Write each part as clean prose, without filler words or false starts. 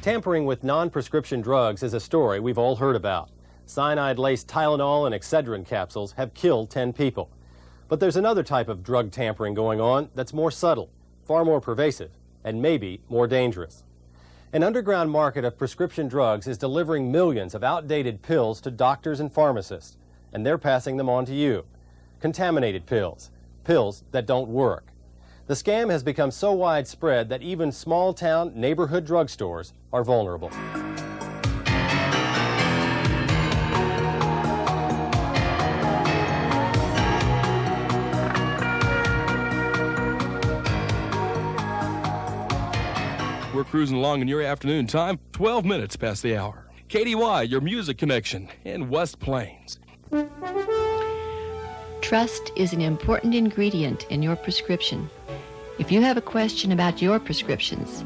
Tampering with non-prescription drugs is a story we've all heard about. Cyanide-laced Tylenol and Excedrin capsules have killed 10 people. But there's another type of drug tampering going on that's more subtle, far more pervasive, and maybe more dangerous. An underground market of prescription drugs is delivering millions of outdated pills to doctors and pharmacists, and they're passing them on to you. Contaminated pills, pills that don't work. The scam has become so widespread that even small-town neighborhood drugstores are vulnerable. We're cruising along in your afternoon time, 12 minutes past the hour. KDY, your music connection in West Plains. Trust is an important ingredient in your prescription. If you have a question about your prescriptions,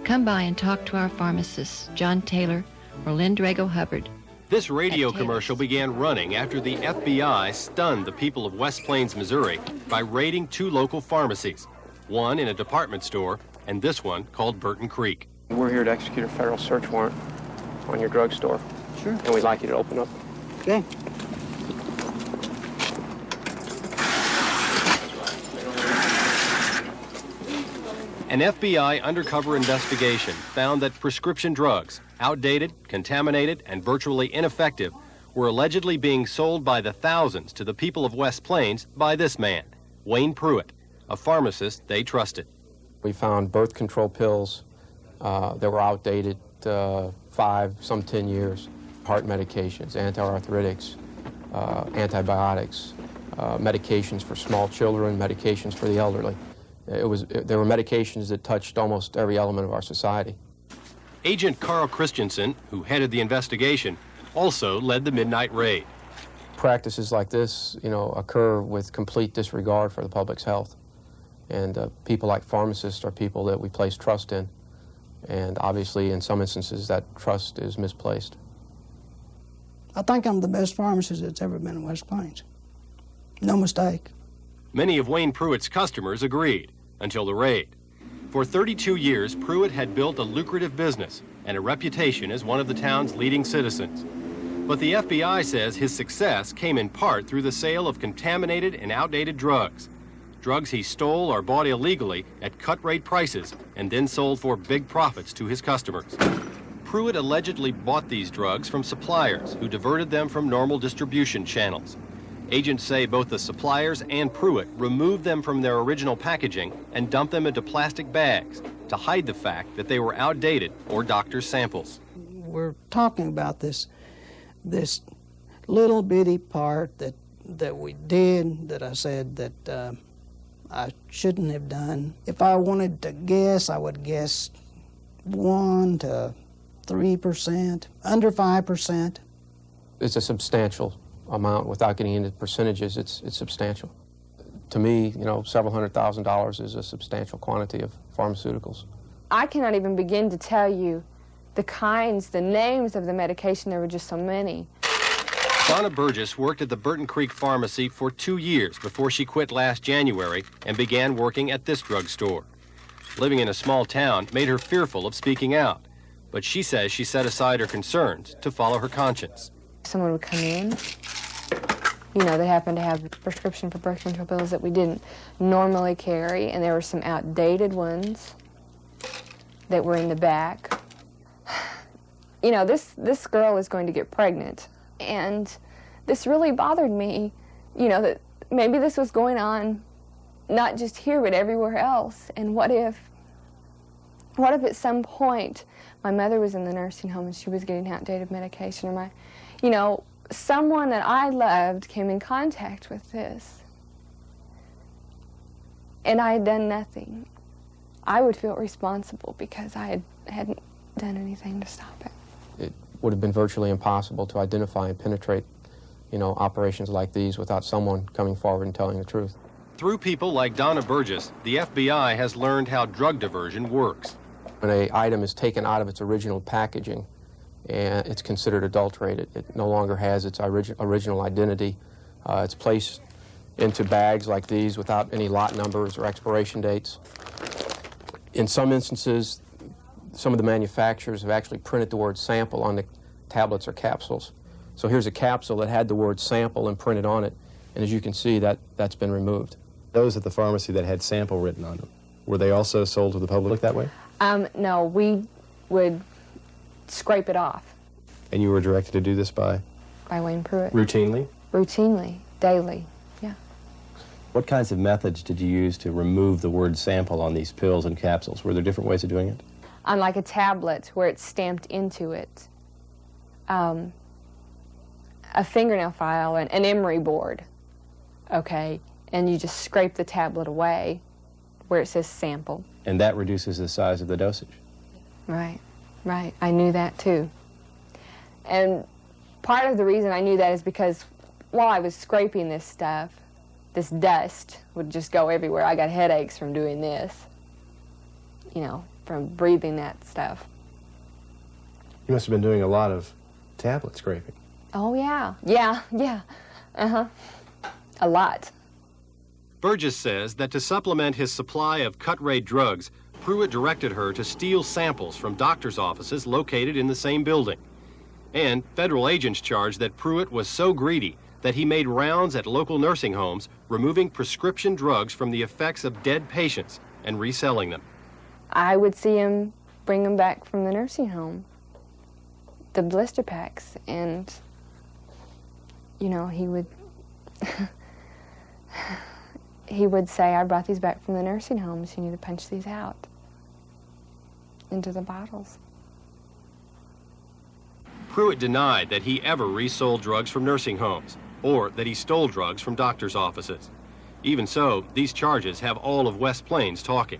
come by and talk to our pharmacists, John Taylor or Lynn Drago Hubbard. This radio commercial began running after the FBI stunned the people of West Plains, Missouri by raiding 2 local pharmacies, one in a department store and this one called Burton Creek. We're here to execute a federal search warrant on your drugstore. Sure. And we'd like you to open up. Okay. An FBI undercover investigation found that prescription drugs, outdated, contaminated, and virtually ineffective, were allegedly being sold by the thousands to the people of West Plains by this man, Wayne Pruitt, a pharmacist they trusted. We found birth control pills that were outdated 5, some 10 years, heart medications, antiarthritics, antibiotics, medications for small children, medications for the elderly. There were medications that touched almost every element of our society. Agent Carl Christensen, who headed the investigation, also led the midnight raid. Practices like this, occur with complete disregard for the public's health. And people like pharmacists are people that we place trust in. And obviously, in some instances, that trust is misplaced. I think I'm the best pharmacist that's ever been in West Plains. No mistake. Many of Wayne Pruitt's customers agreed, until the raid. For 32 years, Pruitt had built a lucrative business and a reputation as one of the town's leading citizens. But the FBI says his success came in part through the sale of contaminated and outdated drugs. Drugs he stole or bought illegally at cut-rate prices and then sold for big profits to his customers. Pruitt allegedly bought these drugs from suppliers who diverted them from normal distribution channels. Agents say both the suppliers and Pruitt removed them from their original packaging and dumped them into plastic bags to hide the fact that they were outdated or doctor's samples. We're talking about this little bitty part that we did, that I said that I shouldn't have done. If I wanted to guess, I would guess 1 to 3%, under 5%. It's a substantial amount. Without getting into percentages, it's substantial. To me, several $100,000 is a substantial quantity of pharmaceuticals. I cannot even begin to tell you the names of the medication. There were just so many. Donna Burgess worked at the Burton Creek Pharmacy for 2 years before she quit last January and began working at this drugstore. Living in a small town made her fearful of speaking out, but she says she set aside her concerns to follow her conscience. Someone would come in, they happened to have a prescription for birth control pills that we didn't normally carry, and there were some outdated ones that were in the back. This girl is going to get pregnant, and this really bothered me, that maybe this was going on not just here but everywhere else. And what if at some point my mother was in the nursing home and she was getting outdated medication, or someone that I loved came in contact with this and I had done nothing. I would feel responsible because I hadn't done anything to stop it. It would have been virtually impossible to identify and penetrate, operations like these without someone coming forward and telling the truth. Through people like Donna Burgess, the FBI has learned how drug diversion works. When an item is taken out of its original packaging and it's considered adulterated, it no longer has its original identity. It's placed into bags like these without any lot numbers or expiration dates. In some instances, Some of the manufacturers have actually printed the word sample on the tablets or capsules. So here's a capsule that had the word sample imprinted on it, and as you can see, that's been removed. Those at the pharmacy that had sample written on them, were they also sold to the public that way? No, we would scrape it off. And you were directed to do this by? By Wayne Pruitt. Routinely? Routinely, daily, yeah. What kinds of methods did you use to remove the word sample on these pills and capsules? Were there different ways of doing it? On like a tablet where it's stamped into it. A fingernail file, an emery board, okay, and you just scrape the tablet away where it says sample. And that reduces the size of the dosage? Right, right. I knew that too. And part of the reason I knew that is because while I was scraping this stuff, this dust would just go everywhere. I got headaches from doing this, you know, from breathing that stuff. You must have been doing a lot of tablet scraping. Oh, yeah. Yeah. Uh-huh. A lot. Burgess says that to supplement his supply of cut-rate drugs, Pruitt directed her to steal samples from doctors' offices located in the same building. And federal agents charged that Pruitt was so greedy that he made rounds at local nursing homes, removing prescription drugs from the effects of dead patients and reselling them. I would see him bring them back from the nursing home, the blister packs, and, you know, he would say, I brought these back from the nursing homes, you need to punch these out into the bottles. Pruitt denied that he ever resold drugs from nursing homes or that he stole drugs from doctors' offices. Even so, these charges have all of West Plains talking.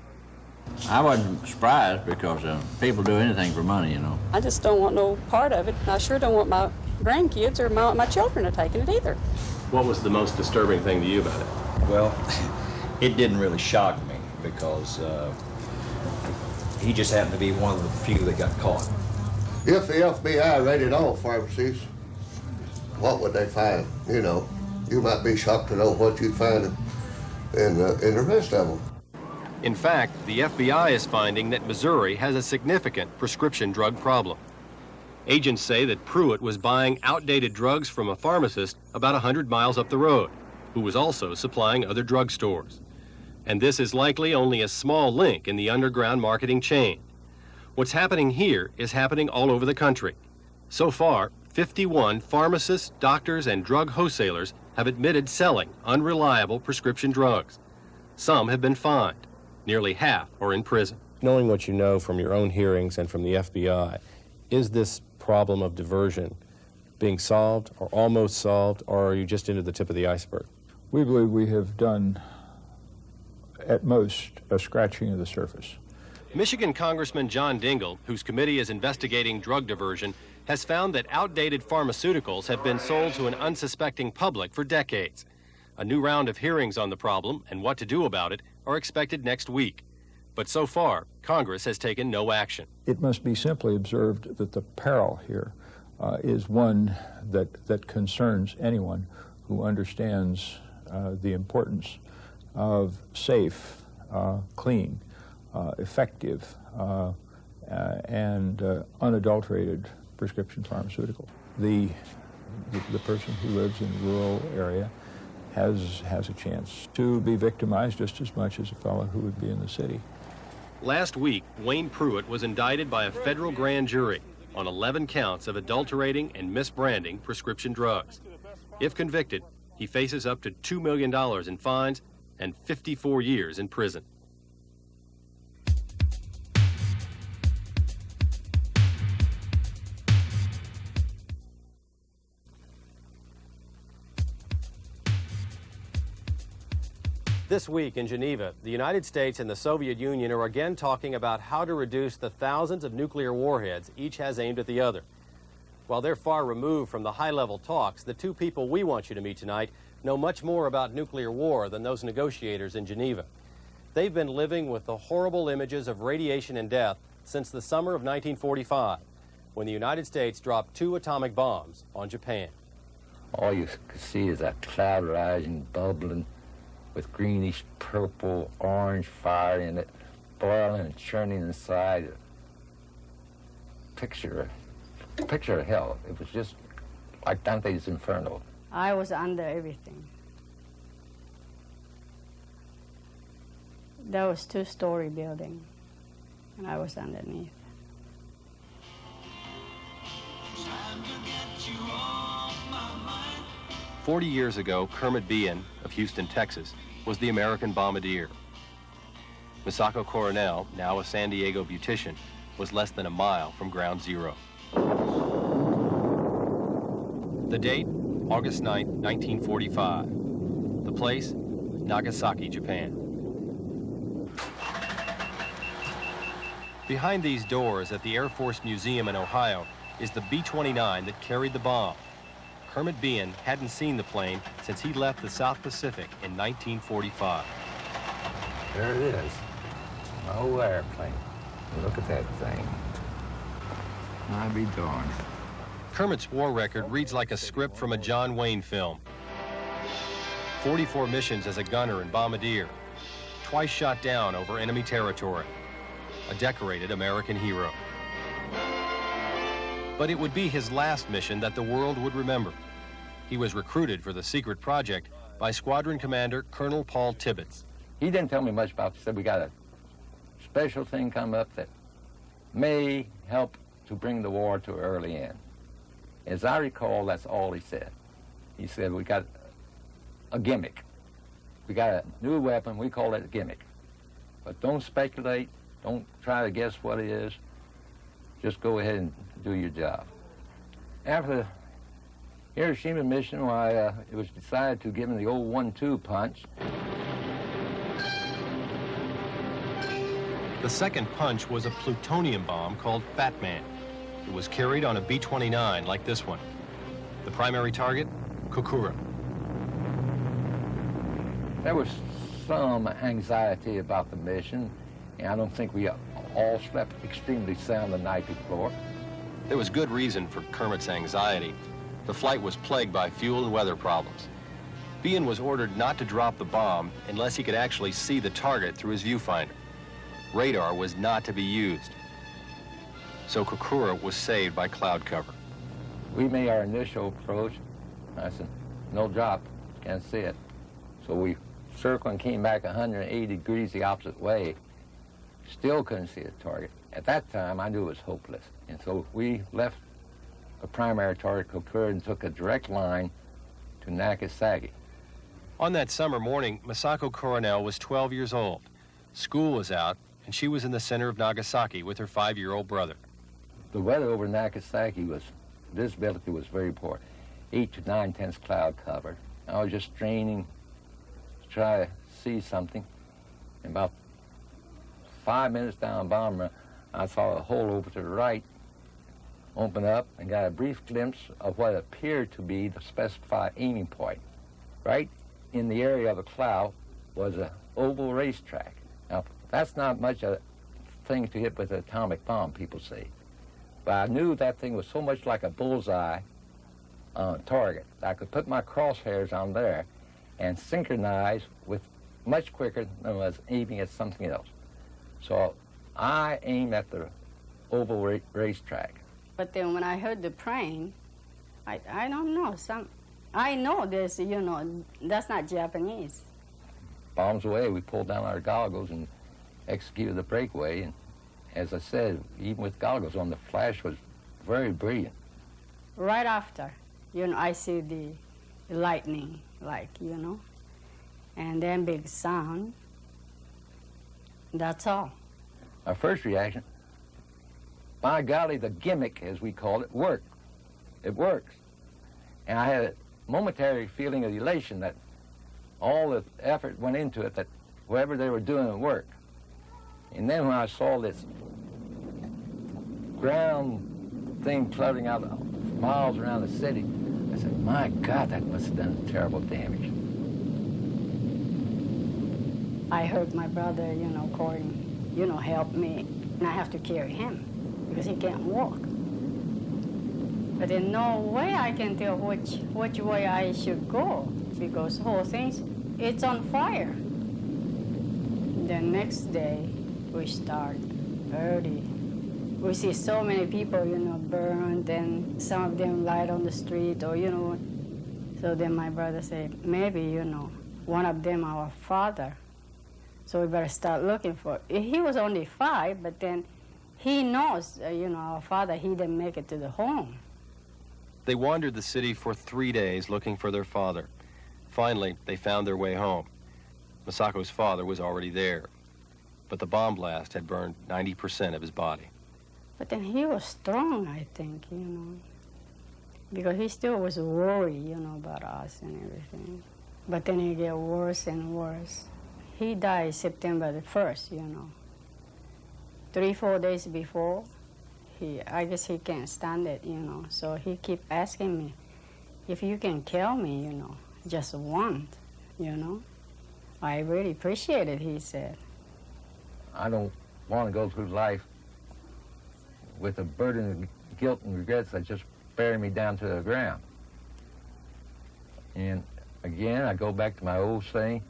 I wasn't surprised because people do anything for money, you know. I just don't want no part of it. I sure don't want my grandkids or my children to take it either. What was the most disturbing thing to you about it? Well, it didn't really shock me because he just happened to be one of the few that got caught. If the FBI raided all pharmacies, what would they find? You know, you might be shocked to know what you'd find in the rest of them. In fact, the FBI is finding that Missouri has a significant prescription drug problem. Agents say that Pruitt was buying outdated drugs from a pharmacist about 100 miles up the road, who was also supplying other drugstores. And this is likely only a small link in the underground marketing chain. What's happening here is happening all over the country. So far, 51 pharmacists, doctors, and drug wholesalers have admitted selling unreliable prescription drugs. Some have been fined. Nearly half are in prison. Knowing what you know from your own hearings and from the FBI, is this problem of diversion being solved or almost solved, or are you just into the tip of the iceberg? We believe we have done, at most, a scratching of the surface. Michigan Congressman John Dingell, whose committee is investigating drug diversion, has found that outdated pharmaceuticals have been sold to an unsuspecting public for decades. A new round of hearings on the problem and what to do about it are expected next week. But so far, Congress has taken no action. It must be simply observed that the peril here is one that concerns anyone who understands the importance of safe, clean, effective, and unadulterated prescription pharmaceutical. The person who lives in a rural area has a chance to be victimized just as much as a fellow who would be in the city. Last week, Wayne Pruitt was indicted by a federal grand jury on 11 counts of adulterating and misbranding prescription drugs. If convicted, he faces up to $2 million in fines and 54 years in prison. This week in Geneva, the United States and the Soviet Union are again talking about how to reduce the thousands of nuclear warheads each has aimed at the other. While they're far removed from the high-level talks, the two people we want you to meet tonight know much more about nuclear war than those negotiators in Geneva. They've been living with the horrible images of radiation and death since the summer of 1945, when the United States dropped 2 atomic bombs on Japan. All you could see is that cloud rising, bubbling, with greenish, purple, orange fire in it, boiling and churning inside. picture of hell. It was just like Dante's Inferno. I was under everything. That was two-story building, and I was underneath. "40 years ago, Kermit Behan of Houston, Texas, was the American bombardier. Misako Coronel, now a San Diego beautician, was less than a mile from ground zero. The date, August 9, 1945. The place, Nagasaki, Japan. Behind these doors at the Air Force Museum in Ohio is the B-29 that carried the bomb. Kermit Behan hadn't seen the plane since he left the South Pacific in 1945. There it is, an old airplane. Look at that thing. I'll be darned. Kermit's war record reads like a script from a John Wayne film. 44 missions as a gunner and bombardier, twice shot down over enemy territory, a decorated American hero. But it would be his last mission that the world would remember. He was recruited for the secret project by Squadron Commander Colonel Paul Tibbets. He didn't tell me much about it. He said, we got a special thing come up that may help to bring the war to an early end. As I recall, that's all he said. He said, we got a gimmick. We got a new weapon, we call it a gimmick. But don't speculate, don't try to guess what it is. Just go ahead and do your job. After the Hiroshima mission, it was decided to give him the old 1-2 punch. The second punch was a plutonium bomb called Fat Man. It was carried on a B-29 like this one. The primary target, Kokura. There was some anxiety about the mission, and I don't think we all slept extremely sound the night before. There was good reason for Kermit's anxiety. The flight was plagued by fuel and weather problems. Behan was ordered not to drop the bomb unless he could actually see the target through his viewfinder. Radar was not to be used. So Kokura was saved by cloud cover. We made our initial approach. I said, no drop, can't see it. So we circled and came back 180 degrees the opposite way. Still couldn't see the target. At that time, I knew it was hopeless. And so we left a primary target, Kokura, and took a direct line to Nagasaki. On that summer morning, Misako Coronel was 12 years old. School was out, and she was in the center of Nagasaki with her 5-year-old brother. The weather over Nagasaki visibility was very poor. 8 to 9/10 cloud cover. I was just straining to try to see something. And about 5 minutes down bomb run, I saw a hole over to the right open up and got a brief glimpse of what appeared to be the specified aiming point. Right in the area of the cloud was an oval racetrack. Now, that's not much a thing to hit with an atomic bomb, people say. But I knew that thing was so much like a bullseye on a target. I could put my crosshairs on there and synchronize with much quicker than I was aiming at something else. So I aimed at the oval racetrack. But then when I heard the plane, I don't know, I know this, that's not Japanese. Bombs away, we pulled down our goggles and executed the breakaway. And as I said, even with goggles on, the flash was very brilliant. Right after, I see the lightning, and then big sound. That's all. Our first reaction, by golly, the gimmick, as we call it, worked. It works. And I had a momentary feeling of elation that all the effort went into it, that whatever they were doing worked. And then when I saw this ground thing floating out miles around the city, I said, my God, that must have done terrible damage. I heard my brother, calling, help me. And I have to carry him because he can't walk. But in no way I can tell which way I should go because the whole it's on fire. The next day we start early we see so many people, you know, burned, and some of them lied on the street, or, you know. So then my brother said, maybe, you know, one of them our father. So we better start looking for it. He was only 5, but then he knows, you know, our father, he didn't make it to the home. They wandered the city for 3 days looking for their father. Finally, they found their way home. Masako's father was already there, but the bomb blast had burned 90% of his body. But then he was strong, I think, you know, because he still was worried, you know, about us and everything. But then it got worse and worse. He died September the 1st, you know. 3-4 days before, I guess he can't stand it, you know. So he keep asking me, if you can kill me, you know, just one, you know. I really appreciate it, he said. I don't want to go through life with a burden of guilt and regrets that just bury me down to the ground. And again, I go back to my old saying,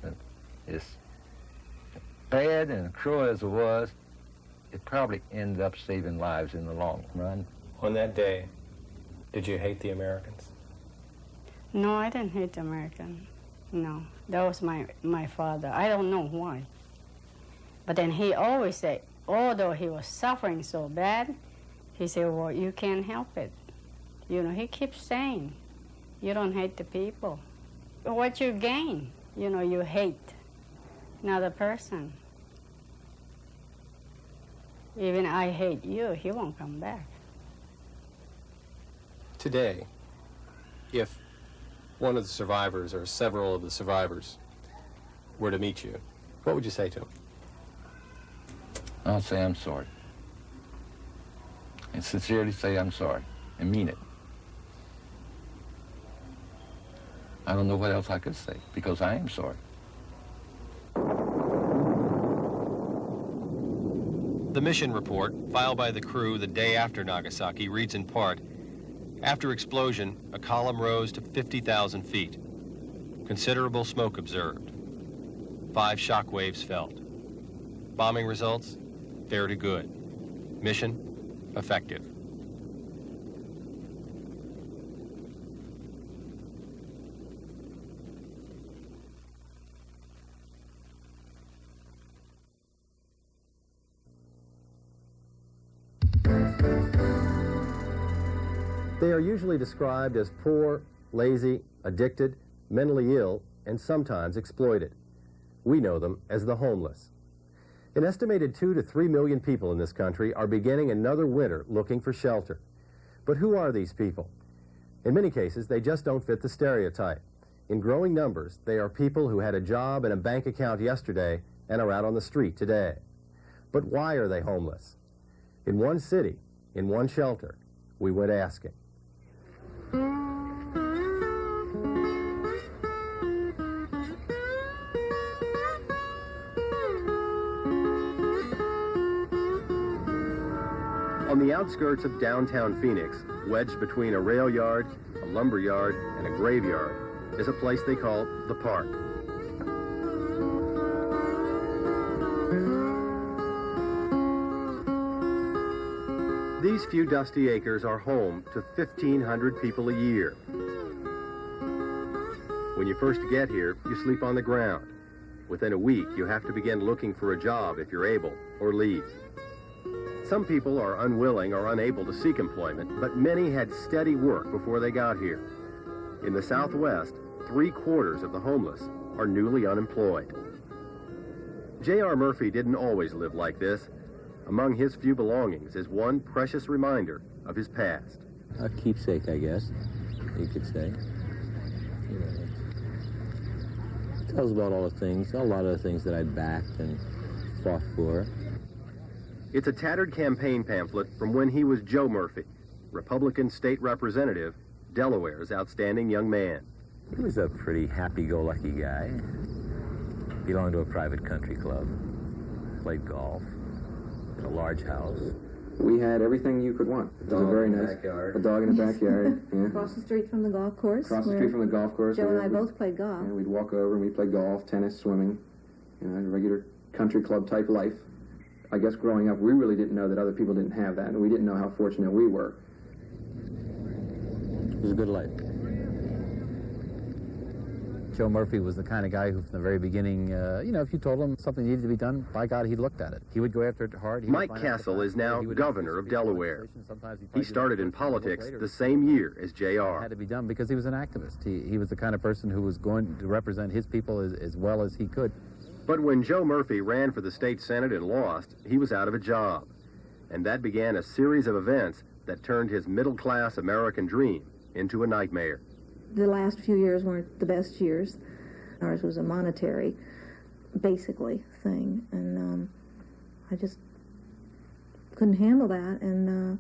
that as bad and cruel as it was, it probably ended up saving lives in the long run. On that day, did you hate the Americans? No, I didn't hate the American. No, that was my father. I don't know why. But then he always said, although he was suffering so bad, he said, well, you can't help it. You know, he keeps saying, you don't hate the people. What you gain, you know, you hate another person. Even I hate you, he won't come back. Today, if one of the survivors or several of the survivors were to meet you, what would you say to them? I'll say I'm sorry. And sincerely say I'm sorry, and mean it. I don't know what else I could say, because I am sorry. The mission report, filed by the crew the day after Nagasaki, reads in part, after explosion, a column rose to 50,000 feet. Considerable smoke observed. 5 shock waves felt. Bombing results, fair to good. Mission, effective. They are usually described as poor, lazy, addicted, mentally ill, and sometimes exploited. We know them as the homeless. An estimated 2 to 3 million people in this country are beginning another winter looking for shelter. But who are these people? In many cases, they just don't fit the stereotype. In growing numbers, they are people who had a job and a bank account yesterday and are out on the street today. But why are they homeless? In one city, in one shelter, we went asking. On the outskirts of downtown Phoenix, wedged between a rail yard, a lumber yard, and a graveyard, is a place they call the Park. These few dusty acres are home to 1,500 people a year. When you first get here, you sleep on the ground. Within a week, you have to begin looking for a job if you're able, or leave. Some people are unwilling or unable to seek employment, but many had steady work before they got here. In the Southwest, 3/4 of the homeless are newly unemployed. J.R. Murphy didn't always live like this. Among his few belongings is one precious reminder of his past. A keepsake, I guess, you could say. It tells about all the things, a lot of the things that I backed and fought for. It's a tattered campaign pamphlet from when he was Joe Murphy, Republican state representative, Delaware's outstanding young man. He was a pretty happy-go-lucky guy. Belonged to a private country club. Played golf. In a large house. We had everything you could want. It was very nice. A dog in the backyard. Yeah. Across the street from the golf course. Across the street from the golf course. Joe and I both played golf. Yeah, we'd walk over and we'd play golf, tennis, swimming. You know, regular country club type life. I guess growing up, we really didn't know that other people didn't have that, and we didn't know how fortunate we were. It was a good life. Joe Murphy was the kind of guy who, from the very beginning, you know, if you told him something needed to be done, by God, he looked at it. He would go after it hard. Mike Castle is now governor of Delaware. He started in politics the same year as JR. It had to be done because he was an activist. He was the kind of person who was going to represent his people as well as he could. But when Joe Murphy ran for the state senate and lost, he was out of a job. And that began a series of events that turned his middle-class American dream into a nightmare. The last few years weren't the best years. Ours was a monetary, basically, thing, and I just couldn't handle that, and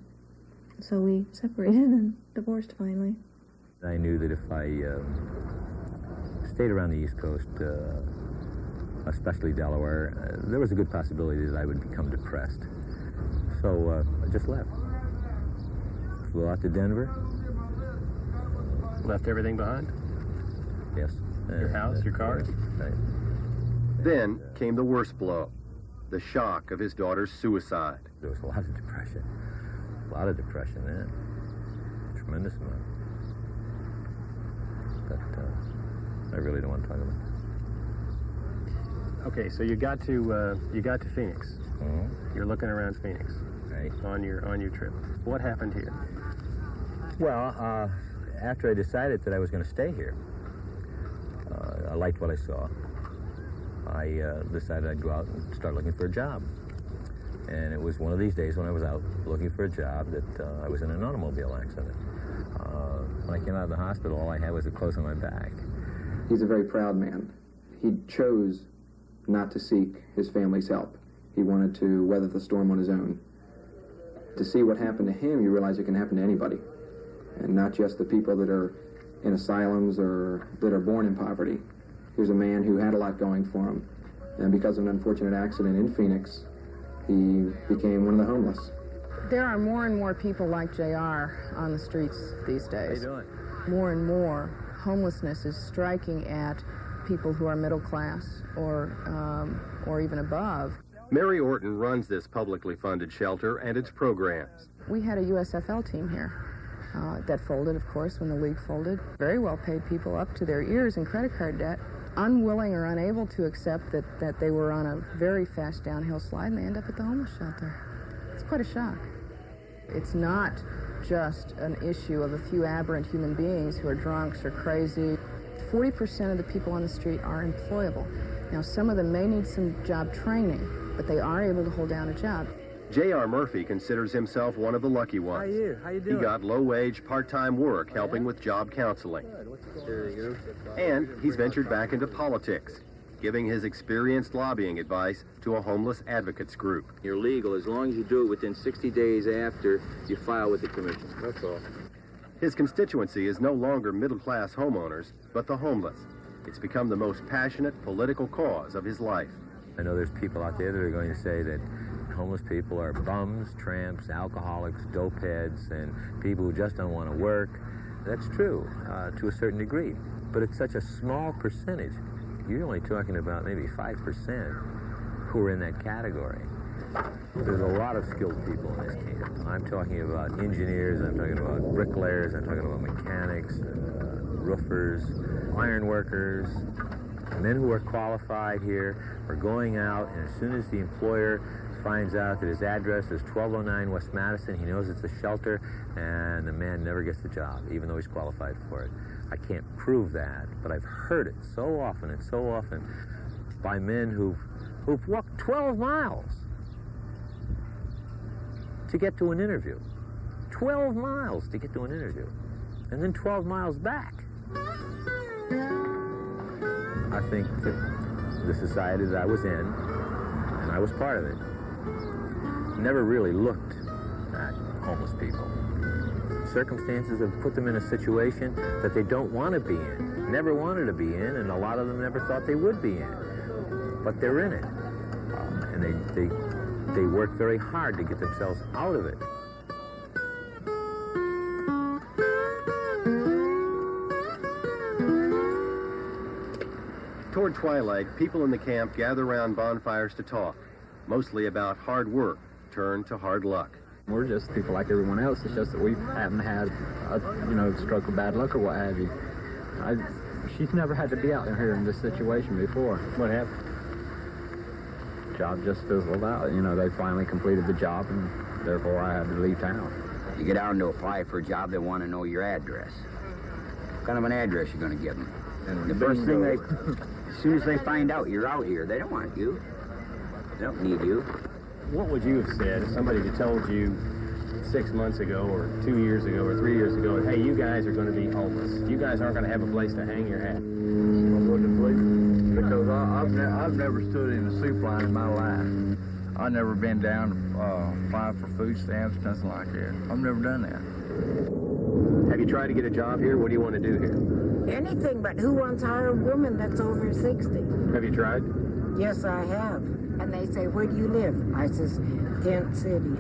so we separated and divorced finally. I knew that if I stayed around the East Coast, especially Delaware, there was a good possibility that I would become depressed. So I just left. Flew out to Denver. Left everything behind? Yes. Your house, your cars? Right. Then came the worst blow, the shock of his daughter's suicide. There was a lot of depression. A lot of depression then. Tremendous amount. But I really don't want to talk about it. Okay, so you got to Phoenix. Mm-hmm. You're looking around Phoenix. Right. On your trip. What happened here? Well, after I decided that I was going to stay here, I liked what I saw. I decided I'd go out and start looking for a job. And it was one of these days when I was out looking for a job that I was in an automobile accident. When I came out of the hospital, all I had was the clothes on my back. He's a very proud man. He chose not to seek his family's help. He wanted to weather the storm on his own. To see what happened to him, you realize it can happen to anybody, and not just the people that are in asylums or that are born in poverty. Here's a man who had a lot going for him, and because of an unfortunate accident in Phoenix, he became one of the homeless. There are more and more people like JR on the streets these days. How you doing? More and more homelessness is striking at people who are middle class or even above. Mary Orton runs this publicly funded shelter and its programs. We had a USFL team here that folded, of course, when the league folded. Very well-paid people up to their ears in credit card debt, unwilling or unable to accept that they were on a very fast downhill slide, and they end up at the homeless shelter. It's quite a shock. It's not just an issue of a few aberrant human beings who are drunks or crazy. 40% of the people on the street are employable. Now, some of them may need some job training, but they are able to hold down a job. J.R. Murphy considers himself one of the lucky ones. How are you? How you doing? He got low-wage, part-time work helping with job counseling. There you go. And he's ventured back into politics, giving his experienced lobbying advice to a homeless advocates group. You're legal as long as you do it within 60 days after you file with the commission. That's all. His constituency is no longer middle-class homeowners, but the homeless. It's become the most passionate political cause of his life. I know there's people out there that are going to say that homeless people are bums, tramps, alcoholics, dopeheads, and people who just don't want to work. That's true to a certain degree, but it's such a small percentage. You're only talking about maybe 5% who are in that category. There's a lot of skilled people in this camp. I'm talking about engineers, I'm talking about bricklayers, I'm talking about mechanics, roofers, iron workers. Men who are qualified here are going out, and as soon as the employer finds out that his address is 1209 West Madison, he knows it's a shelter, and the man never gets the job, even though he's qualified for it. I can't prove that, but I've heard it so often and so often by men who've walked 12 miles to get to an interview. 12 miles to get to an interview, and then 12 miles back. I think that the society that I was in, and I was part of it, never really looked at homeless people. Circumstances have put them in a situation that they don't want to be in, never wanted to be in, and a lot of them never thought they would be in. But they're in it, and they work very hard to get themselves out of it. Toward twilight, people in the camp gather around bonfires to talk. mostly about hard work turned to hard luck. We're just people like everyone else. It's just that we haven't had a stroke of bad luck or what have you. She's never had to be out here in this situation before. What happened? Job just fizzled out. They finally completed the job, and therefore I had to leave town. You get out and to apply for a job, they want to know your address. What kind of an address you're going to give them? And the first thing as soon as they find out you're out here, they don't want you. They don't need you. What would you have said if somebody had told you 6 months ago or 2 years ago or 3 years ago, hey, you guys are going to be homeless. You guys aren't going to have a place to hang your hat. I wouldn't believe it, because I've never stood in a soup line in my life. I've never been down to apply for food stamps, nothing like that. I've never done that. Have you tried to get a job here? What do you want to do here? Anything, but who wants to hire a woman that's over 60? Have you tried? Yes, I have. And they say, where do you live? I says, Tent City.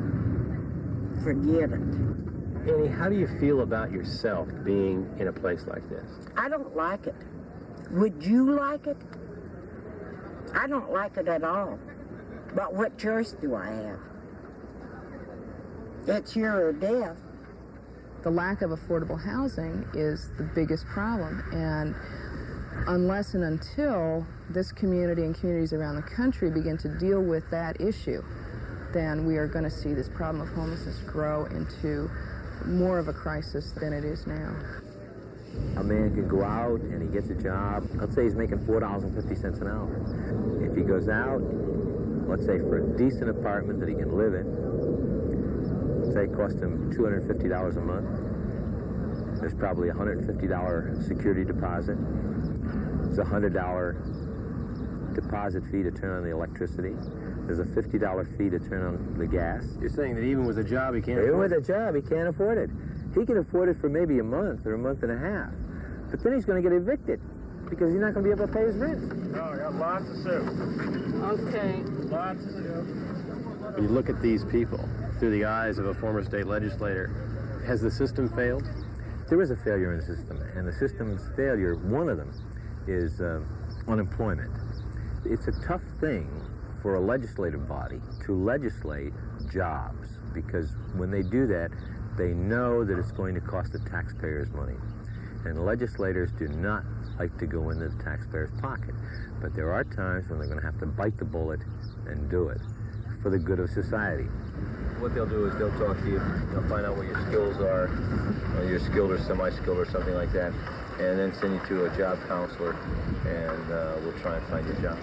Forget it. Annie, how do you feel about yourself being in a place like this? I don't like it. Would you like it? I don't like it at all. But what choice do I have? It's here or death. The lack of affordable housing is the biggest problem, and unless and until this community and communities around the country begin to deal with that issue, then we are going to see this problem of homelessness grow into more of a crisis than it is now. A man can go out and he gets a job. Let's say he's making $4.50 an hour. If he goes out, let's say for a decent apartment that he can live in, say it costs him $250 a month, there's probably a $150 security deposit. There's a $100 deposit fee to turn on the electricity. There's a $50 fee to turn on the gas. You're saying that even with a job, he can't Even afford with it? a job, he can't afford it. He can afford it for maybe a month or a month and a half. But then he's going to get evicted because he's not going to be able to pay his rent. Oh, I got lots of soup. Okay. Lots of soup. When you look at these people through the eyes of a former state legislator, has the system failed? There is a failure in the system, and the system's failure, one of them, is unemployment. It's a tough thing for a legislative body to legislate jobs, because when they do that, they know that it's going to cost the taxpayers money. And legislators do not like to go into the taxpayer's pocket. But there are times when they're going to have to bite the bullet and do it for the good of society. What they'll do is they'll talk to you, they'll find out what your skills are, whether you're skilled or semi-skilled or something like that, and then send you to a job counselor, and we'll try and find you a job.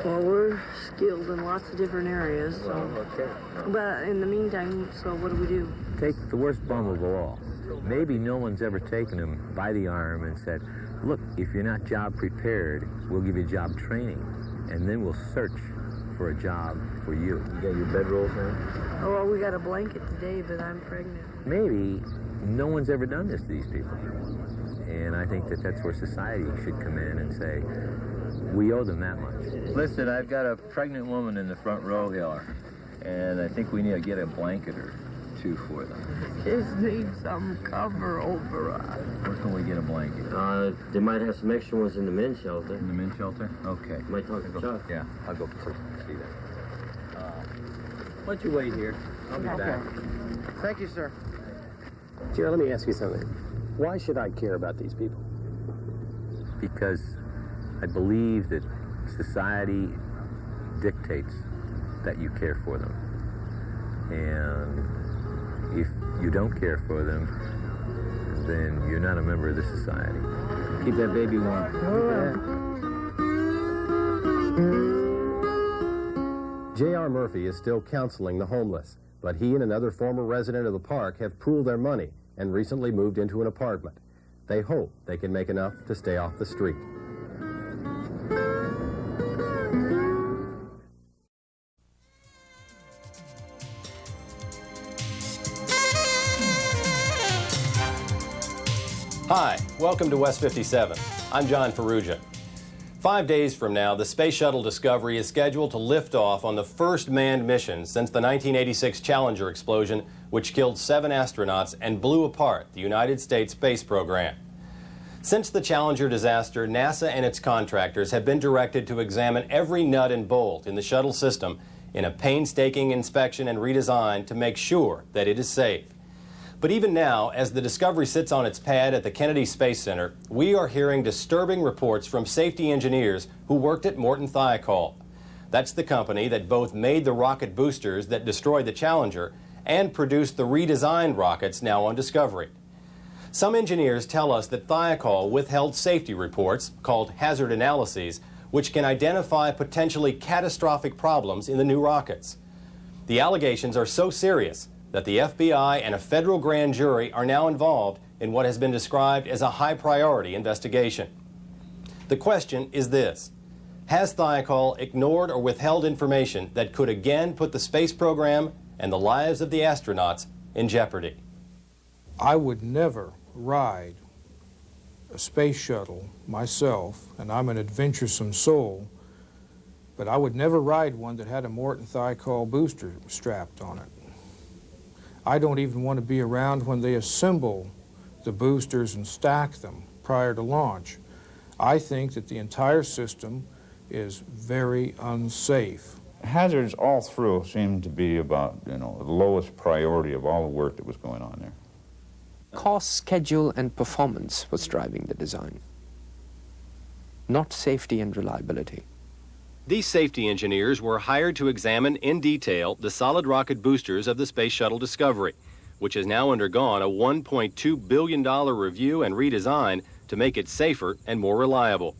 Well, we're skilled in lots of different areas, so. Well, okay. But in the meantime, so what do we do? Take the worst bum of all. Maybe no one's ever taken him by the arm and said, look, if you're not job prepared, we'll give you job training, and then we'll search for a job for you. You got your bedrolls now? Oh, well, we got a blanket today, but I'm pregnant. Maybe no one's ever done this to these people. And I think that that's where society should come in and say, we owe them that much. Listen, I've got a pregnant woman in the front row here, and I think we need to get a blanket or two for them. Just need some cover over us. Where can we get a blanket? They might have some extra ones in the men's shelter. In the men's shelter? Okay. Might talk to Chuck. Yeah, I'll go see that. Why don't you wait here? I'll be back. Thank you, sir. Jerry, let me ask you something. Why should I care about these people? Because I believe that society dictates that you care for them. And if you don't care for them, then you're not a member of the society. Keep that baby warm. J.R. Murphy is still counseling the homeless, but he and another former resident of the park have pooled their money and recently moved into an apartment. They hope they can make enough to stay off the street. Hi, welcome to West 57. I'm John Ferrugia. 5 days from now, the Space Shuttle Discovery is scheduled to lift off on the first manned mission since the 1986 Challenger explosion, which killed 7 astronauts and blew apart the United States space program. Since the Challenger disaster, NASA and its contractors have been directed to examine every nut and bolt in the shuttle system in a painstaking inspection and redesign to make sure that it is safe. But even now, as the Discovery sits on its pad at the Kennedy Space Center, we are hearing disturbing reports from safety engineers who worked at Morton Thiokol. That's the company that both made the rocket boosters that destroyed the Challenger and produced the redesigned rockets now on Discovery. Some engineers tell us that Thiokol withheld safety reports, called hazard analyses, which can identify potentially catastrophic problems in the new rockets. The allegations are so serious that the FBI and a federal grand jury are now involved in what has been described as a high-priority investigation. The question is this: has Thiokol ignored or withheld information that could again put the space program and the lives of the astronauts in jeopardy? I would never ride a space shuttle myself, and I'm an adventuresome soul, but I would never ride one that had a Morton Thiokol booster strapped on it. I don't even want to be around when they assemble the boosters and stack them prior to launch. I think that the entire system is very unsafe. Hazards all through seem to be about, the lowest priority of all the work that was going on there. Cost, schedule, and performance was driving the design, not safety and reliability. These safety engineers were hired to examine in detail the solid rocket boosters of the Space Shuttle Discovery, which has now undergone a $1.2 billion review and redesign to make it safer and more reliable.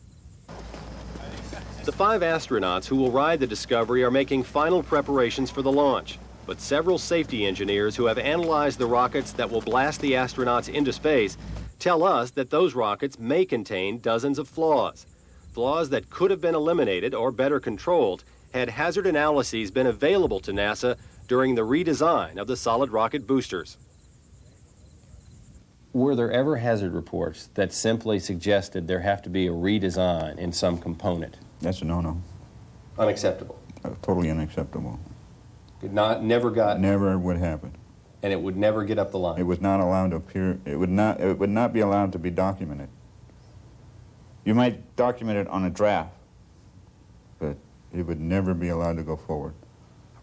The 5 astronauts who will ride the Discovery are making final preparations for the launch, but several safety engineers who have analyzed the rockets that will blast the astronauts into space tell us that those rockets may contain dozens of flaws. Flaws that could have been eliminated or better controlled had hazard analyses been available to NASA during the redesign of the solid rocket boosters. Were there ever hazard reports that simply suggested there have to be a redesign in some component? That's a no-no. Unacceptable. Totally unacceptable. Never would happen. And it would never get up the line. It was not allowed to appear. It would not be allowed to be documented. You might document it on a draft, but it would never be allowed to go forward.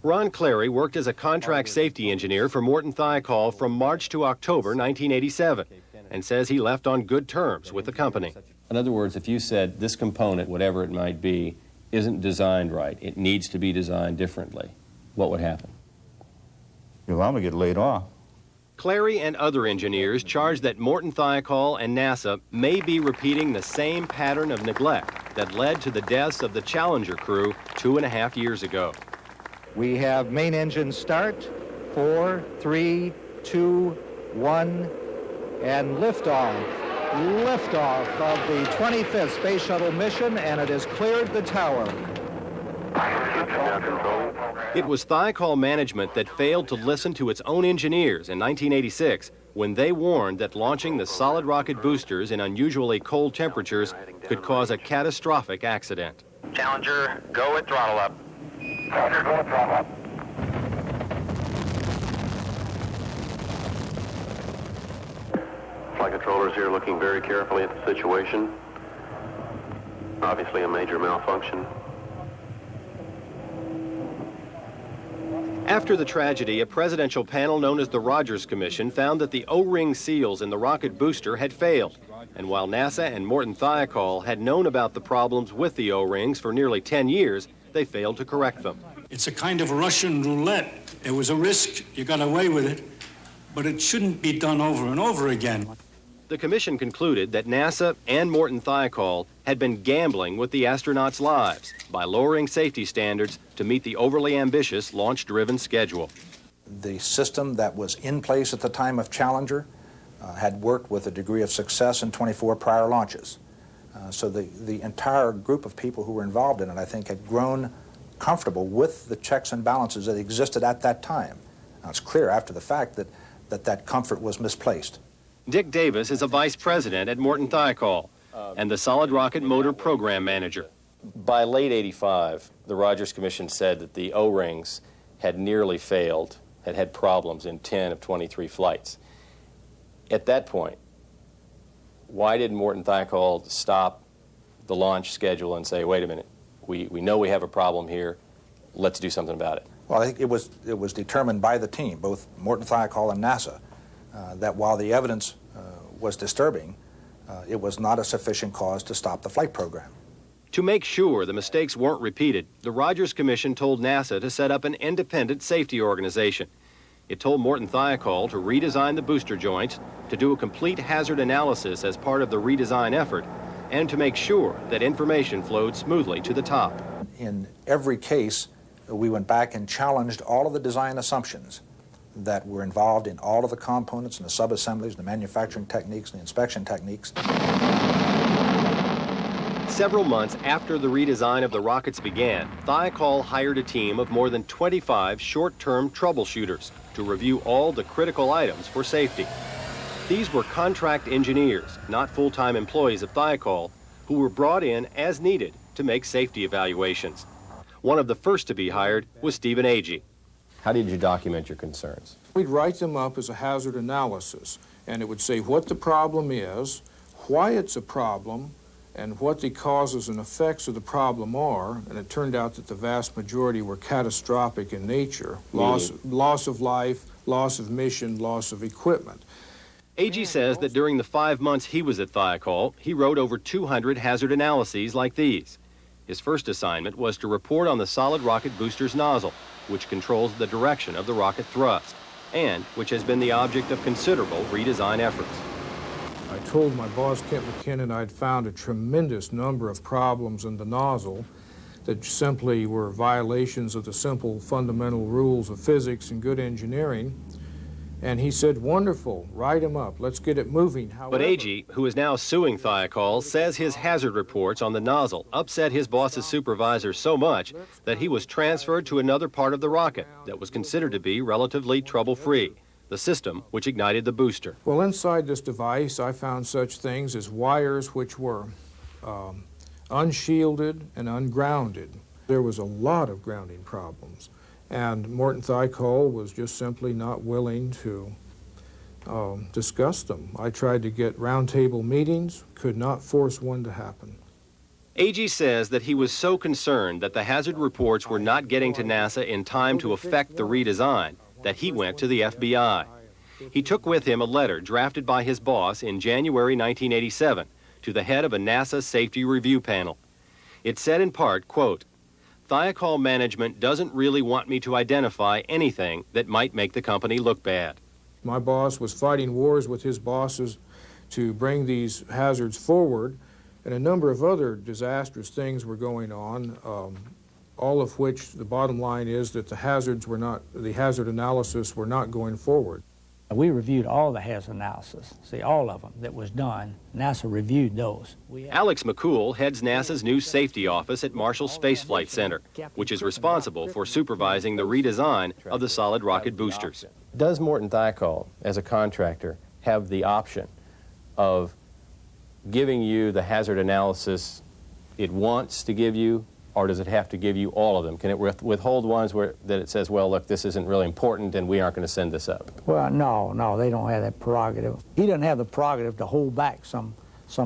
Ron Clary worked as a contract safety engineer for Morton Thiokol from March to October 1987 and says he left on good terms with the company. In other words, if you said this component, whatever it might be, isn't designed right, it needs to be designed differently, what would happen? You're allowed to get laid off. Clary and other engineers charge that Morton Thiokol and NASA may be repeating the same pattern of neglect that led to the deaths of the Challenger crew 2.5 years ago. We have main engine start, 4, 3, 2, 1, and liftoff. Liftoff of the 25th Space Shuttle mission, and it has cleared the tower. It was Thiokol management that failed to listen to its own engineers in 1986 when they warned that launching the solid rocket boosters in unusually cold temperatures could cause a catastrophic accident. Challenger, go with throttle up. Challenger, go with throttle up. Flight controllers here looking very carefully at the situation. Obviously a major malfunction. After the tragedy, a presidential panel known as the Rogers Commission found that the O-ring seals in the rocket booster had failed. And while NASA and Morton Thiokol had known about the problems with the O-rings for nearly 10 years, they failed to correct them. It's a kind of Russian roulette. It was a risk, you got away with it, but it shouldn't be done over and over again. The commission concluded that NASA and Morton Thiokol had been gambling with the astronauts' lives by lowering safety standards to meet the overly ambitious launch-driven schedule. The system that was in place at the time of Challenger had worked with a degree of success in 24 prior launches. So the entire group of people who were involved in it, I think, had grown comfortable with the checks and balances that existed at that time. Now, it's clear after the fact that comfort was misplaced. Dick Davis is a vice president at Morton Thiokol and the solid rocket motor program manager. By late '85, the Rogers Commission said that the O-rings had nearly failed, had problems in 10 of 23 flights. At that point, why did Morton Thiokol stop the launch schedule and say, wait a minute, we know we have a problem here, let's do something about it? Well, I think it was determined by the team, both Morton Thiokol and NASA, that while the evidence was disturbing, it was not a sufficient cause to stop the flight program. To make sure the mistakes weren't repeated, the Rogers Commission told NASA to set up an independent safety organization. It told Morton Thiokol to redesign the booster joints, to do a complete hazard analysis as part of the redesign effort, and to make sure that information flowed smoothly to the top. In every case, we went back and challenged all of the design assumptions that were involved in all of the components and the sub-assemblies, the manufacturing techniques, and the inspection techniques. Several months after the redesign of the rockets began, Thiokol hired a team of more than 25 short-term troubleshooters to review all the critical items for safety. These were contract engineers, not full-time employees of Thiokol, who were brought in as needed to make safety evaluations. One of the first to be hired was Stephen Agee. How did you document your concerns? We'd write them up as a hazard analysis, and it would say what the problem is, why it's a problem, and what the causes and effects of the problem are, and it turned out that the vast majority were catastrophic in nature. Loss of life, loss of mission, loss of equipment. Agee says that during the 5 months he was at Thiokol, he wrote over 200 hazard analyses like these. His first assignment was to report on the solid rocket booster's nozzle, which controls the direction of the rocket thrust, and which has been the object of considerable redesign efforts. I told my boss, Kent McKinnon, I'd found a tremendous number of problems in the nozzle that simply were violations of the simple fundamental rules of physics and good engineering. And he said, wonderful, write them up, let's get it moving. However, but Agee, who is now suing Thiokol, says his hazard reports on the nozzle upset his boss's supervisor so much that he was transferred to another part of the rocket that was considered to be relatively trouble-free, the system which ignited the booster. Well, inside this device, I found such things as wires which were unshielded and ungrounded. There was a lot of grounding problems. And Morton Thiokol was just simply not willing to discuss them. I tried to get roundtable meetings, could not force one to happen. Agee says that he was so concerned that the hazard reports were not getting to NASA in time to affect the redesign that he went to the FBI. He took with him a letter drafted by his boss in January 1987 to the head of a NASA safety review panel. It said in part, quote, Thiokol management doesn't really want me to identify anything that might make the company look bad. My boss was fighting wars with his bosses to bring these hazards forward, and a number of other disastrous things were going on, all of which the bottom line is that the hazard analysis were not going forward. We reviewed all the hazard analysis, all of them that was done. NASA reviewed those. Alex McCool heads NASA's new safety office at Marshall Space Flight Center, which is responsible for supervising the redesign of the solid rocket boosters. Does Morton Thiokol, as a contractor, have the option of giving you the hazard analysis it wants to give you, or does it have to give you all of them? Can it withhold ones that it says, well, look, this isn't really important and we aren't going to send this up? Well, no, they don't have that prerogative. He doesn't have the prerogative to hold back some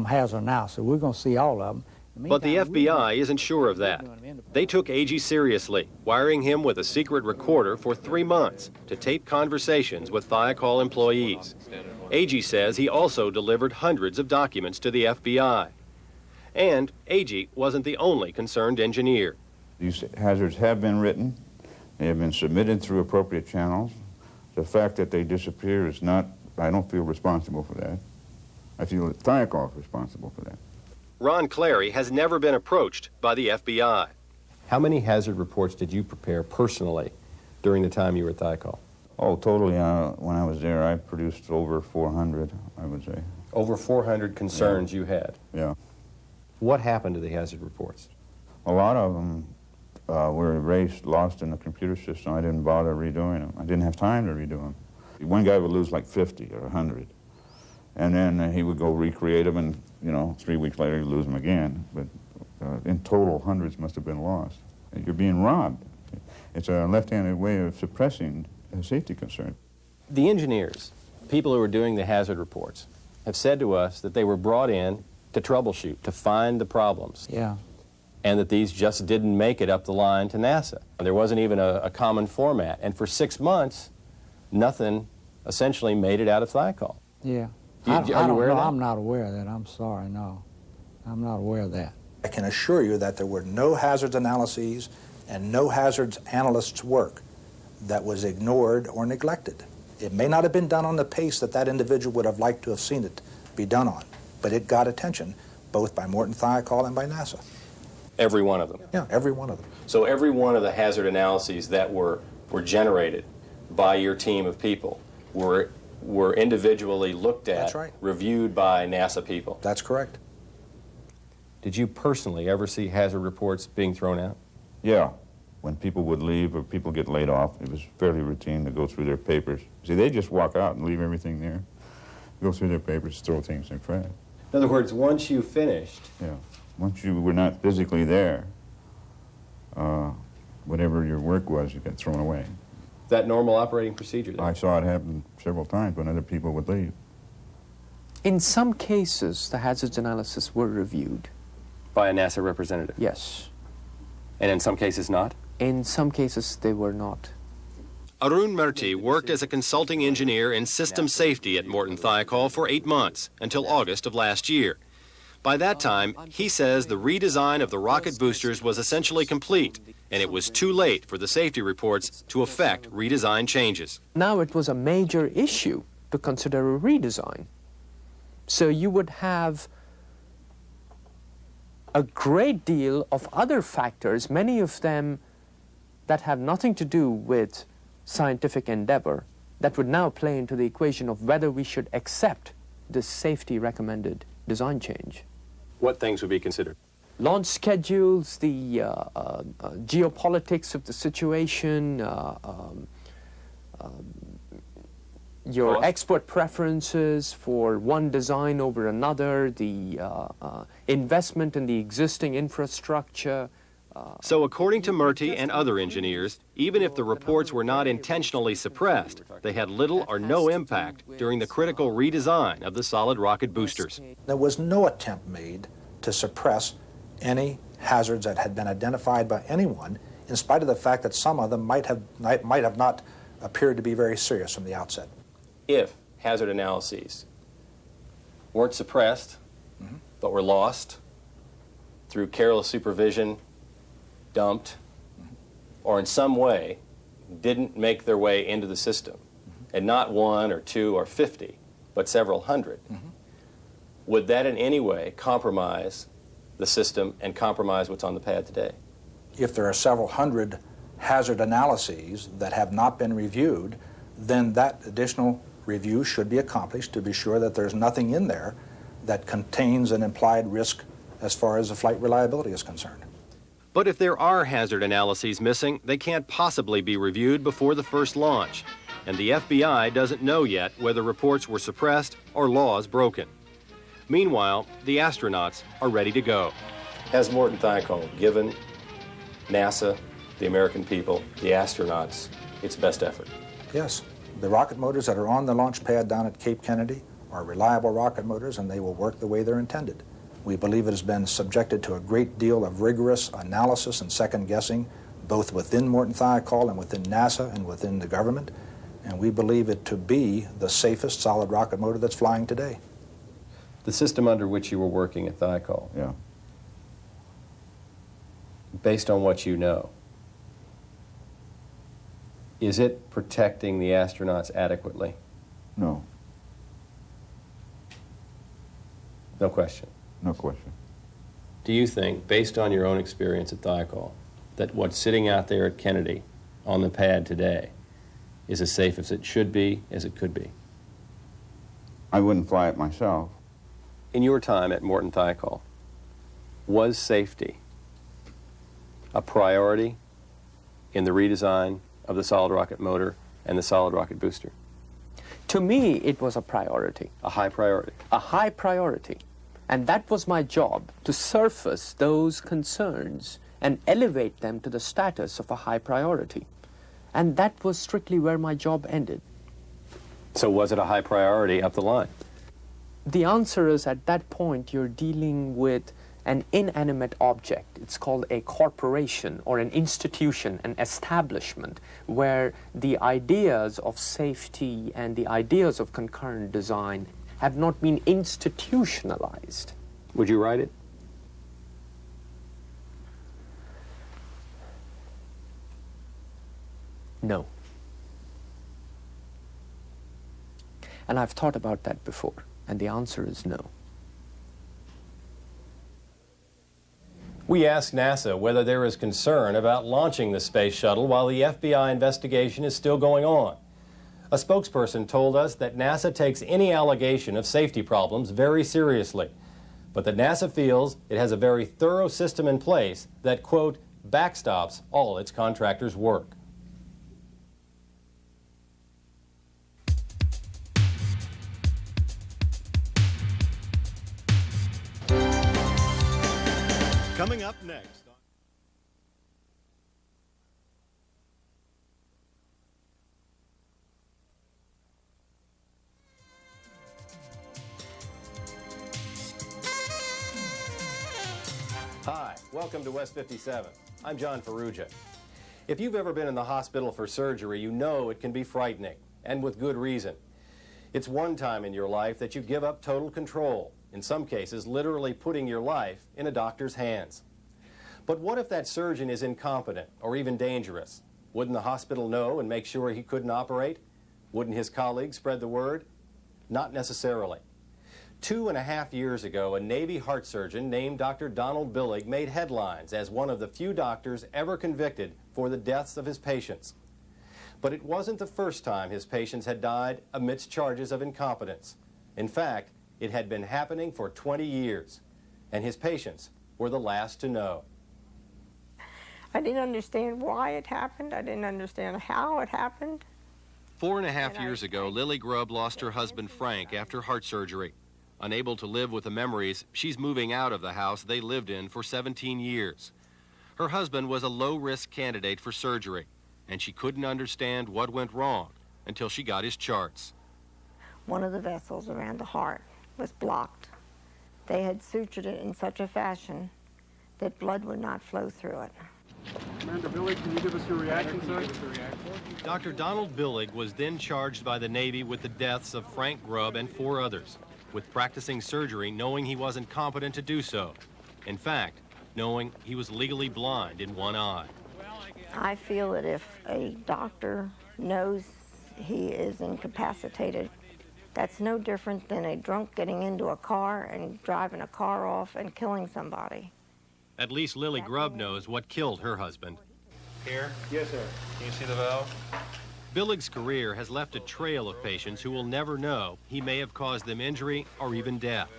hazard analysis. We're going to see all of them. But the FBI isn't sure of that. They took Agee seriously, wiring him with a secret recorder for 3 months to tape conversations with Thiokol employees. Agee says he also delivered hundreds of documents to the FBI. And Agee wasn't the only concerned engineer. These hazards have been written. They have been submitted through appropriate channels. The fact that they disappear is not, I don't feel responsible for that. I feel that Thiokol is responsible for that. Ron Clary has never been approached by the FBI. How many hazard reports did you prepare personally during the time you were at Thiokol? Oh, totally, when I was there, I produced over 400, I would say. Over 400 concerns you had? Yeah. What happened to the hazard reports? A lot of them were erased, lost in the computer system. I didn't bother redoing them. I didn't have time to redo them. One guy would lose like 50 or 100. And then he would go recreate them, and, 3 weeks later he'd lose them again. But in total, hundreds must have been lost. You're being robbed. It's a left-handed way of suppressing a safety concern. The engineers, people who were doing the hazard reports, have said to us that they were brought in to troubleshoot, to find the problems. Yeah. And that these just didn't make it up the line to NASA. There wasn't even a common format. And for 6 months, nothing essentially made it out of Thiokol. Yeah. Are you aware of that? I'm not aware of that. I'm sorry, no. I'm not aware of that. I can assure you that there were no hazards analyses and no hazards analysts' work that was ignored or neglected. It may not have been done on the pace that that individual would have liked to have seen it be done on, but it got attention both by Morton Thiokol and by NASA. Every one of them? Yeah, every one of them. So every one of the hazard analyses that were generated by your team of people were individually looked at, That's right, reviewed by NASA people? That's correct. Did you personally ever see hazard reports being thrown out? Yeah. When people would leave or people get laid off, it was fairly routine to go through their papers. See, they just walk out and leave everything there, go through their papers, throw things in front. In other words, once you finished... Yeah. Once you were not physically there, whatever your work was, you got thrown away. That normal operating procedure then? I saw it happen several times when other people would leave. In some cases, the hazards analysis were reviewed. By a NASA representative? Yes. And in some cases not? In some cases, they were not. Arun Murthy worked as a consulting engineer in system safety at Morton Thiokol for 8 months, until August of last year. By that time, he says the redesign of the rocket boosters was essentially complete, and it was too late for the safety reports to affect redesign changes. Now it was a major issue to consider a redesign. So you would have a great deal of other factors, many of them that have nothing to do with scientific endeavor, that would now play into the equation of whether we should accept this safety recommended design change. What things would be considered? Launch schedules, the geopolitics of the situation, your expert preferences for one design over another, the investment in the existing infrastructure. So according to Murthy and other engineers, even if the reports were not intentionally suppressed, they had little or no impact during the critical redesign of the solid rocket boosters. There was no attempt made to suppress any hazards that had been identified by anyone, in spite of the fact that some of them might have not appeared to be very serious from the outset. If hazard analyses weren't suppressed, but were lost through careless supervision, dumped, or in some way didn't make their way into the system, and not 1 or 2 or 50, but several hundred, would that in any way compromise the system and compromise what's on the pad today? If there are several hundred hazard analyses that have not been reviewed, then that additional review should be accomplished to be sure that there's nothing in there that contains an implied risk as far as the flight reliability is concerned. But if there are hazard analyses missing, they can't possibly be reviewed before the first launch. And the FBI doesn't know yet whether reports were suppressed or laws broken. Meanwhile, the astronauts are ready to go. Has Morton Thiokol given NASA, the American people, the astronauts, its best effort? Yes. The rocket motors that are on the launch pad down at Cape Kennedy are reliable rocket motors, and they will work the way they're intended. We believe it has been subjected to a great deal of rigorous analysis and second guessing, both within Morton Thiokol and within NASA and within the government, and we believe it to be the safest solid rocket motor that's flying today. The system under which you were working at Thiokol, yeah, based on what you know, is it protecting the astronauts adequately? No. No question. No question. Do you think, based on your own experience at Thiokol, that what's sitting out there at Kennedy on the pad today is as safe as it should be, as it could be? I wouldn't fly it myself. In your time at Morton Thiokol, was safety a priority in the redesign of the solid rocket motor and the solid rocket booster? To me, it was a priority. A high priority? A high priority. And that was my job, to surface those concerns and elevate them to the status of a high priority. And that was strictly where my job ended. So was it a high priority up the line? The answer is, at that point, you're dealing with an inanimate object. It's called a corporation or an institution, an establishment, where the ideas of safety and the ideas of concurrent design have not been institutionalized. Would you write it? No. And I've thought about that before, and the answer is no. We asked NASA whether there is concern about launching the space shuttle while the FBI investigation is still going on. A spokesperson told us that NASA takes any allegation of safety problems very seriously, but that NASA feels it has a very thorough system in place that, quote, backstops all its contractors' work. Coming up next. Hi, welcome to West 57. I'm John Ferrugia. If you've ever been in the hospital for surgery, you know it can be frightening, and with good reason. It's one time in your life that you give up total control, in some cases literally putting your life in a doctor's hands. But what if that surgeon is incompetent or even dangerous? Wouldn't the hospital know and make sure he couldn't operate? Wouldn't his colleagues spread the word? Not necessarily. 2.5 years ago, a Navy heart surgeon named Dr. Donald Billig made headlines as one of the few doctors ever convicted for the deaths of his patients. But it wasn't the first time his patients had died amidst charges of incompetence. In fact, it had been happening for 20 years, and his patients were the last to know. I didn't understand why it happened. I didn't understand how it happened. 4.5 years ago, Lily Grubb lost her husband Frank after heart surgery. Unable to live with the memories, she's moving out of the house they lived in for 17 years. Her husband was a low-risk candidate for surgery, and she couldn't understand what went wrong until she got his charts. One of the vessels around the heart was blocked. They had sutured it in such a fashion that blood would not flow through it. Commander Billig, can you give us your reaction, sir? Dr. Donald Billig was then charged by the Navy with the deaths of Frank Grubb and 4 others, with practicing surgery knowing he wasn't competent to do so. In fact, knowing he was legally blind in one eye. I feel that if a doctor knows he is incapacitated, that's no different than a drunk getting into a car and driving a car off and killing somebody. At least Lily Grubb knows what killed her husband. Here? Yes, sir. Can you see the valve? Billig's career has left a trail of patients who will never know he may have caused them injury or even death.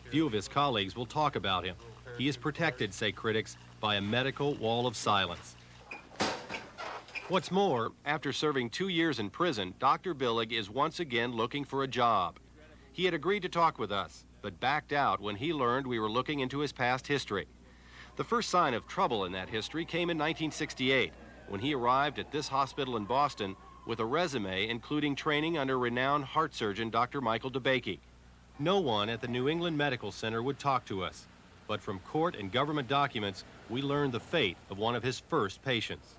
Few of his colleagues will talk about him. He is protected, say critics, by a medical wall of silence. What's more, after serving 2 years in prison, Dr. Billig is once again looking for a job. He had agreed to talk with us, but backed out when he learned we were looking into his past history. The first sign of trouble in that history came in 1968, when he arrived at this hospital in Boston with a resume including training under renowned heart surgeon Dr. Michael DeBakey. No one at the New England Medical Center would talk to us, but from court and government documents, we learned the fate of one of his first patients.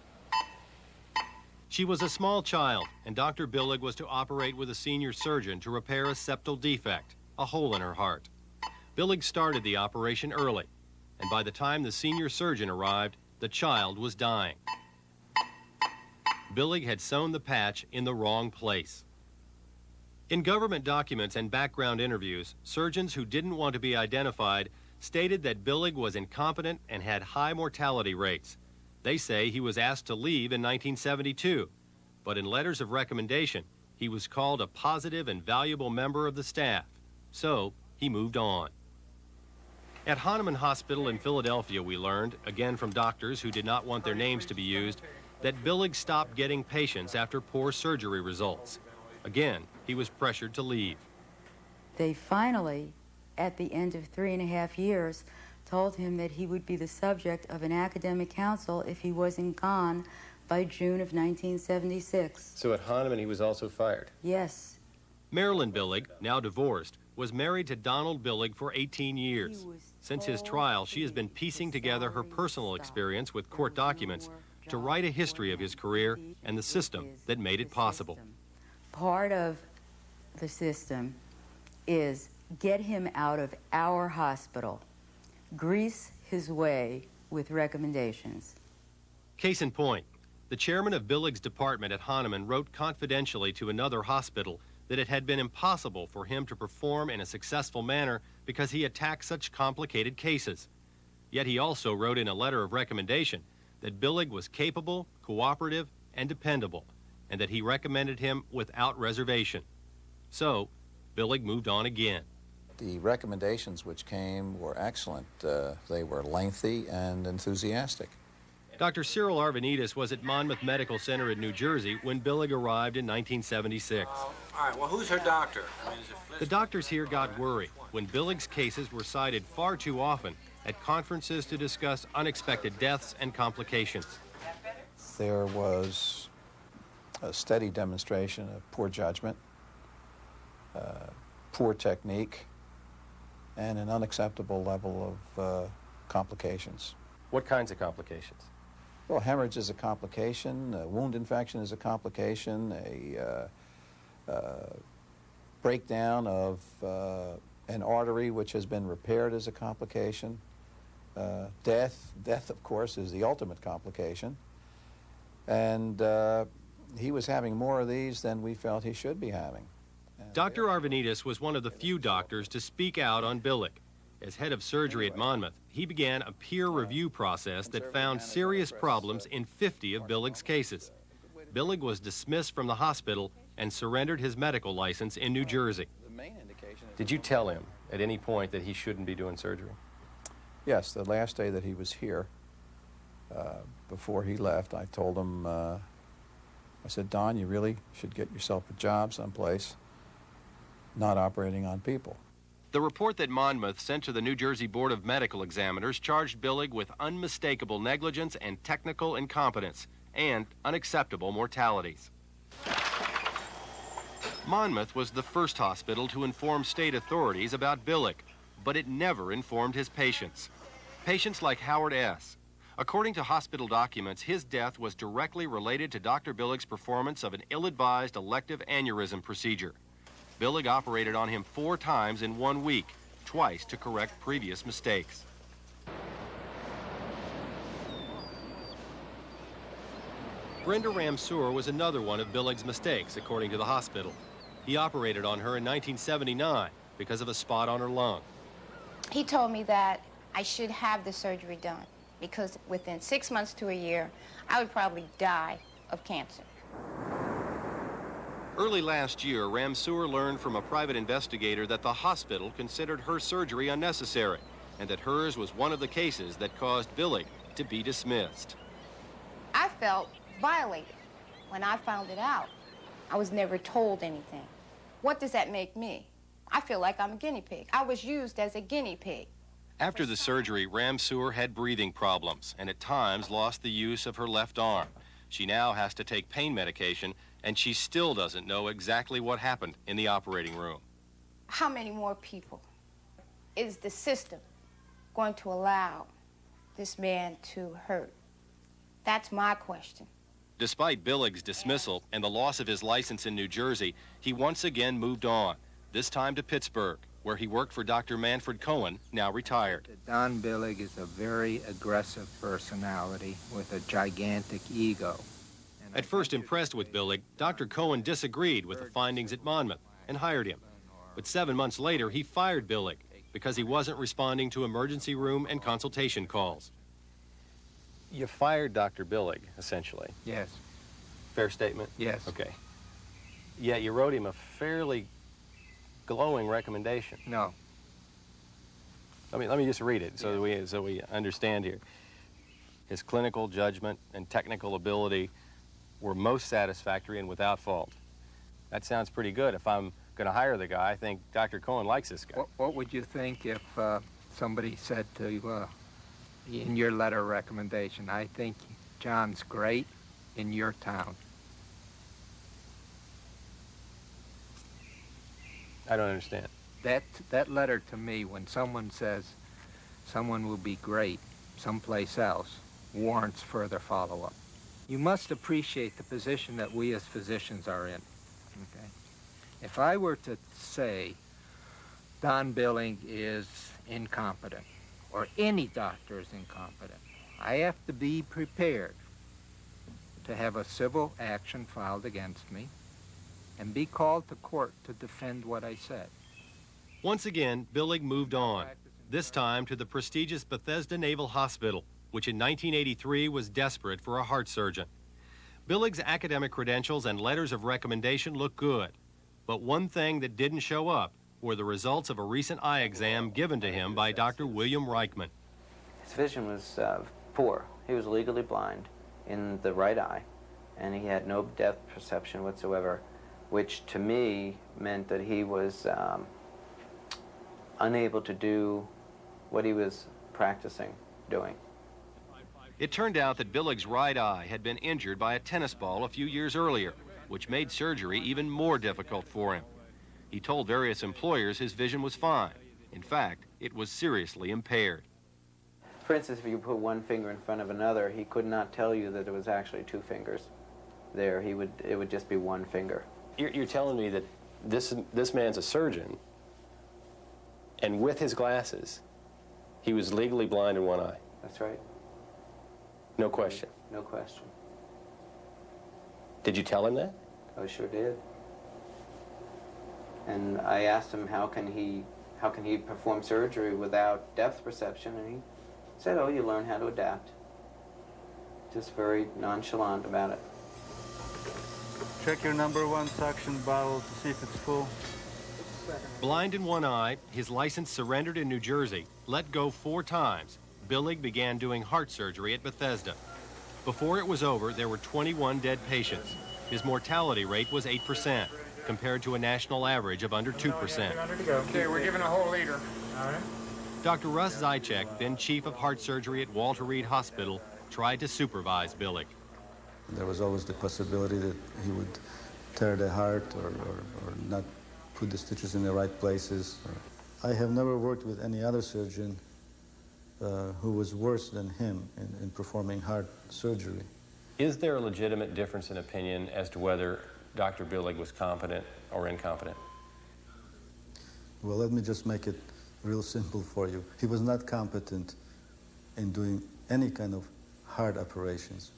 She was a small child, and Dr. Billig was to operate with a senior surgeon to repair a septal defect, a hole in her heart. Billig started the operation early, and by the time the senior surgeon arrived, the child was dying. Billig had sewn the patch in the wrong place. In government documents and background interviews, surgeons who didn't want to be identified stated that Billig was incompetent and had high mortality rates. They say he was asked to leave in 1972, but in letters of recommendation, he was called a positive and valuable member of the staff, so he moved on. At Hahnemann Hospital in Philadelphia, we learned, again from doctors who did not want their names to be used, that Billig stopped getting patients after poor surgery results. Again, he was pressured to leave. They finally, at the end of 3.5 years, told him that he would be the subject of an academic council if he wasn't gone by June of 1976. So at Hahnemann, he was also fired? Yes. Marilyn Billig, now divorced, was married to Donald Billig for 18 years. Since his trial, she has been piecing together her personal experience with court documents to write a history of his career and the system that made it possible. Part of the system is get him out of our hospital, grease his way with recommendations. Case in point, the chairman of Billig's department at Hahnemann wrote confidentially to another hospital that it had been impossible for him to perform in a successful manner because he attacked such complicated cases. Yet he also wrote in a letter of recommendation that Billig was capable, cooperative, and dependable, and that he recommended him without reservation. So, Billig moved on again. The recommendations which came were excellent. They were lengthy and enthusiastic. Dr. Cyril Arvanitis was at Monmouth Medical Center in New Jersey when Billig arrived in 1976. All right, well, who's her doctor? The doctors here got worried when Billig's cases were cited far too often at conferences to discuss unexpected deaths and complications. There was a steady demonstration of poor judgment, poor technique, and an unacceptable level of complications. What kinds of complications? Well, hemorrhage is a complication, a wound infection is a complication, a breakdown of an artery which has been repaired is a complication. Death, of course, is the ultimate complication. And he was having more of these than we felt he should be having. Dr. Arvanitis was one of the few doctors to speak out on Billig. As head of surgery at Monmouth, he began a peer review process that found serious problems in 50 of Billig's cases. Billig was dismissed from the hospital and surrendered his medical license in New Jersey. Did you tell him at any point that he shouldn't be doing surgery? Yes, the last day that he was here, before he left, I told him, I said, Don, you really should get yourself a job someplace, not operating on people. The report that Monmouth sent to the New Jersey Board of Medical Examiners charged Billig with unmistakable negligence and technical incompetence and unacceptable mortalities. Monmouth was the first hospital to inform state authorities about Billig, but it never informed his patients. Patients like Howard S. According to hospital documents, his death was directly related to Dr. Billig's performance of an ill-advised elective aneurysm procedure. Billig operated on him 4 times in 1 week, twice to correct previous mistakes. Brenda Ramseur was another one of Billig's mistakes, according to the hospital. He operated on her in 1979 because of a spot on her lung. He told me that I should have the surgery done because within 6 months to a year, I would probably die of cancer. Early last year, Ramseur learned from a private investigator that the hospital considered her surgery unnecessary and that hers was one of the cases that caused Billig to be dismissed. I felt violated when I found it out. I was never told anything. What does that make me? I feel like I'm a guinea pig. I was used as a guinea pig. After the surgery, Ramseur had breathing problems and at times lost the use of her left arm. She now has to take pain medication, and she still doesn't know exactly what happened in the operating room. How many more people is the system going to allow this man to hurt? That's my question. Despite Billig's dismissal and the loss of his license in New Jersey, he once again moved on, this time to Pittsburgh, where he worked for Dr. Manfred Cohen, now retired. Don Billig is a very aggressive personality with a gigantic ego. At first impressed with Billig, Dr. Cohen disagreed with the findings at Monmouth and hired him. But 7 months later, he fired Billig because he wasn't responding to emergency room and consultation calls. You fired Dr. Billig, essentially. Yes. Fair statement? Yes. Okay. Yet you wrote him a fairly glowing recommendation. No. Let me just read it so we understand here. His clinical judgment and technical ability were most satisfactory and without fault. That sounds pretty good. If I'm going to hire the guy, I think Dr. Cohen likes this guy. What would you think if somebody said to you, in your letter recommendation, I think John's great in your town? I don't understand. That letter to me, when someone says someone will be great someplace else, warrants further follow-up. You must appreciate the position that we as physicians are in. Okay? If I were to say Don Billing is incompetent, or any doctor is incompetent, I have to be prepared to have a civil action filed against me and be called to court to defend what I said. Once again, Billig moved on, this time to the prestigious Bethesda Naval Hospital, which in 1983 was desperate for a heart surgeon. Billig's academic credentials and letters of recommendation look good, but one thing that didn't show up were the results of a recent eye exam given to him by Dr. William Reichman. His vision was poor. He was legally blind in the right eye, and he had no depth perception whatsoever, which to me meant that he was unable to do what he was practicing doing. It turned out that Billig's right eye had been injured by a tennis ball a few years earlier, which made surgery even more difficult for him. He told various employers his vision was fine. In fact, it was seriously impaired. For instance, if you put one finger in front of another, he could not tell you that it was actually two fingers there. It would just be one finger. You're telling me that this man's a surgeon, and with his glasses, he was legally blind in one eye? That's right. No question? No question. Did you tell him that? I sure did. And I asked him how can he perform surgery without depth perception, and he said, oh, you learn how to adapt. Just very nonchalant about it. Check your #1 suction bottle to see if it's full. Blind in one eye, his license surrendered in New Jersey, let go 4 times, Billig began doing heart surgery at Bethesda. Before it was over, there were 21 dead patients. His mortality rate was 8%, compared to a national average of under 2%. Okay, we're giving a whole liter. All right. Dr. Russ Zychek, then chief of heart surgery at Walter Reed Hospital, tried to supervise Billig. There was always the possibility that he would tear the heart or not put the stitches in the right places. I have never worked with any other surgeon who was worse than him in performing heart surgery. Is there a legitimate difference in opinion as to whether Dr. Billig was competent or incompetent? Well, let me just make it real simple for you. He was not competent in doing any kind of heart operations.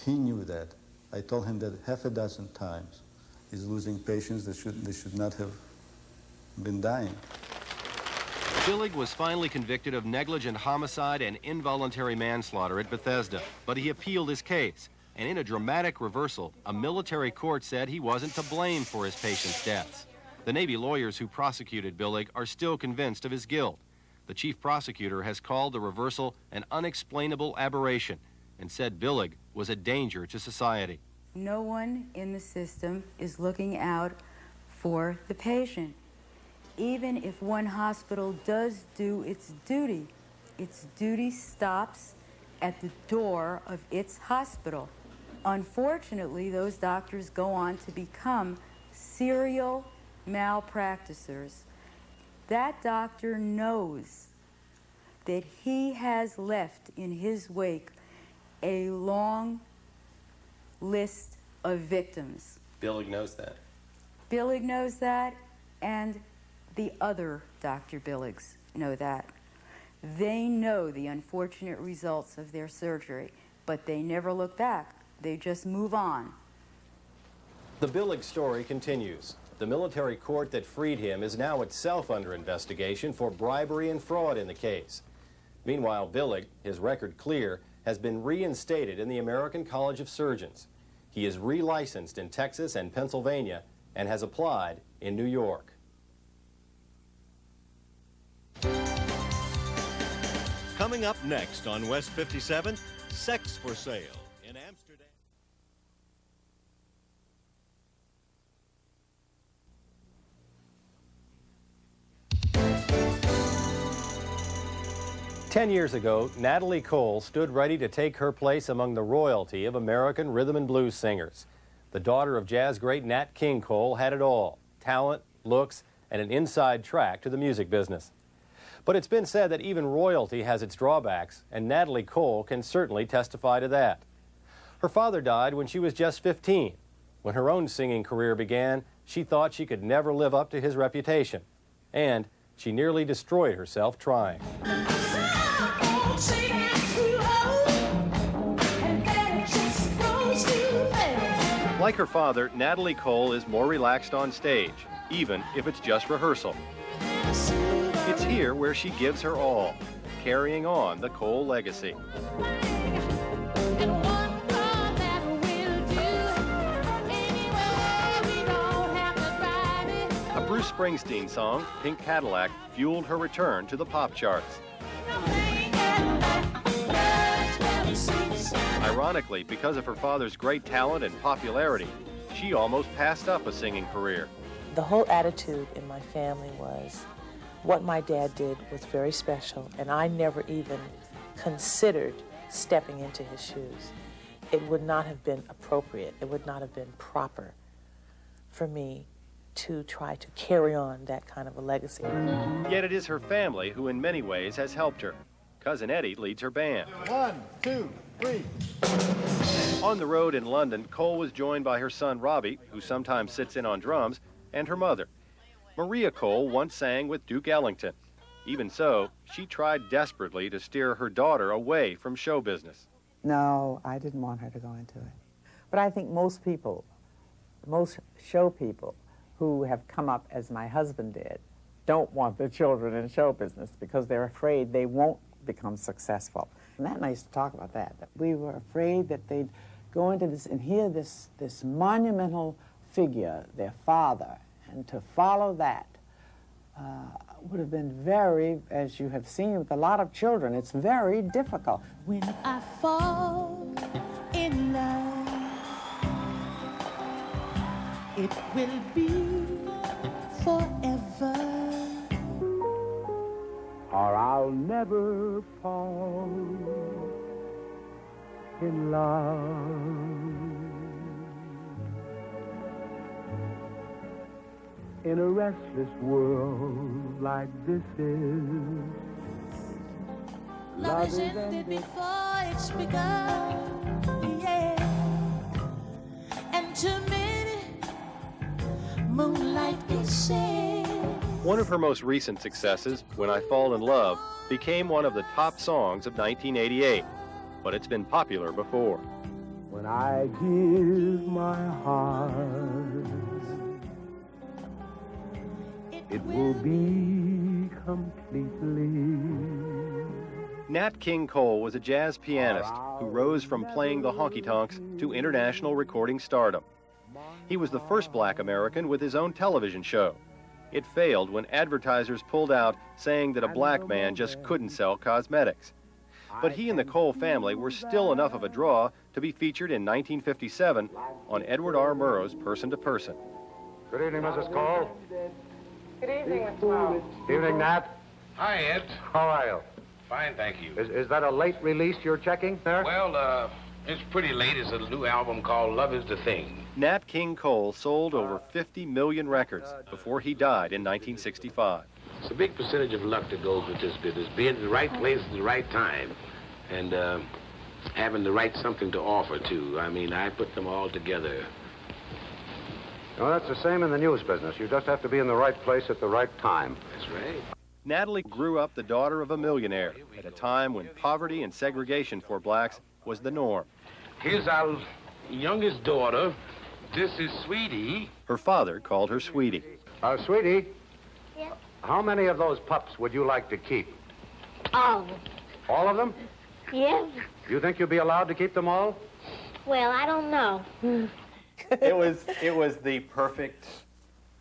He knew that. I told him that half a dozen times. He's losing patients that should not have been dying. Billig was finally convicted of negligent homicide and involuntary manslaughter at Bethesda, but he appealed his case. And in a dramatic reversal, a military court said he wasn't to blame for his patients' deaths. The Navy lawyers who prosecuted Billig are still convinced of his guilt. The chief prosecutor has called the reversal an unexplainable aberration and said Billig was a danger to society. No one in the system is looking out for the patient. Even if one hospital does do its duty stops at the door of its hospital. Unfortunately, those doctors go on to become serial malpracticers. That doctor knows that he has left in his wake a long list of victims. Billig knows that. Billig knows that, and the other Dr. Billigs know that. They know the unfortunate results of their surgery, but they never look back. They just move on. The Billig story continues. The military court that freed him is now itself under investigation for bribery and fraud in the case. Meanwhile, Billig, his record clear, has been reinstated in the American College of Surgeons. He is relicensed in Texas and Pennsylvania and has applied in New York. Coming up next on West 57th, sex for sale in Amsterdam. Ten years ago, Natalie Cole stood ready to take her place among the royalty of American rhythm and blues singers. The daughter of jazz great Nat King Cole had it all: talent, looks, and an inside track to the music business. But it's been said that even royalty has its drawbacks, and Natalie Cole can certainly testify to that. Her father died when she was just 15. When her own singing career began, she thought she could never live up to his reputation, and she nearly destroyed herself trying. Like her father, Natalie Cole is more relaxed on stage, even if it's just rehearsal. It's here where she gives her all, carrying on the Cole legacy. A Bruce Springsteen song, Pink Cadillac, fueled her return to the pop charts. Ironically, because of her father's great talent and popularity, she almost passed up a singing career. The whole attitude in my family was what my dad did was very special, and I never even considered stepping into his shoes. It would not have been appropriate, it would not have been proper for me to try to carry on that kind of a legacy. Yet it is her family who in many ways has helped her. Cousin Eddie leads her band. 1, 2, 3. On the road in London, Cole was joined by her son Robbie, who sometimes sits in on drums, and her mother. Maria Cole once sang with Duke Ellington. Even so, she tried desperately to steer her daughter away from show business. No, I didn't want her to go into it. But I think most people, most show people who have come up as my husband did, don't want their children in show business because they're afraid they won't become successful. And Matt and I used to talk about that we were afraid that they'd go into this and hear this monumental figure, their father, and to follow that would have been very, as you have seen with a lot of children, it's very difficult. When I fall in love, it will be forever. Or I'll never fall in love. In a restless world like this is, love is ended before it's begun, yeah. And too many moonlight kisses. One of her most recent successes, When I Fall in Love, became one of the top songs of 1988, but it's been popular before. When I give my heart, it will be completely. Nat King Cole was a jazz pianist who rose from playing the honky-tonks to international recording stardom. He was the first black American with his own television show. It failed when advertisers pulled out, saying that a black man just couldn't sell cosmetics. But he and the Cole family were still enough of a draw to be featured in 1957 on Edward R. Murrow's Person to Person. Good evening, Mrs. Cole. Good evening, Mr. Moe. Evening, Nat. Hi, Ed. How are you? Fine, thank you. Is that a late release you're checking there? Well, it's pretty late. It's a new album called Love is the Thing. Nat King Cole sold over 50 million records before he died in 1965. It's a big percentage of luck that goes with this business. Being in the right place at the right time and having the right something to offer, too. I mean, I put them all together. No, that's the same in the news business. You just have to be in the right place at the right time. That's right. Natalie grew up the daughter of a millionaire at a time when poverty and segregation for blacks was the norm. Here's our youngest daughter. This is Sweetie. Her father called her Sweetie. Sweetie? Yeah? How many of those pups would you like to keep? All of them. All of them? Yeah. You think you'll be allowed to keep them all? Well, I don't know. It was the perfect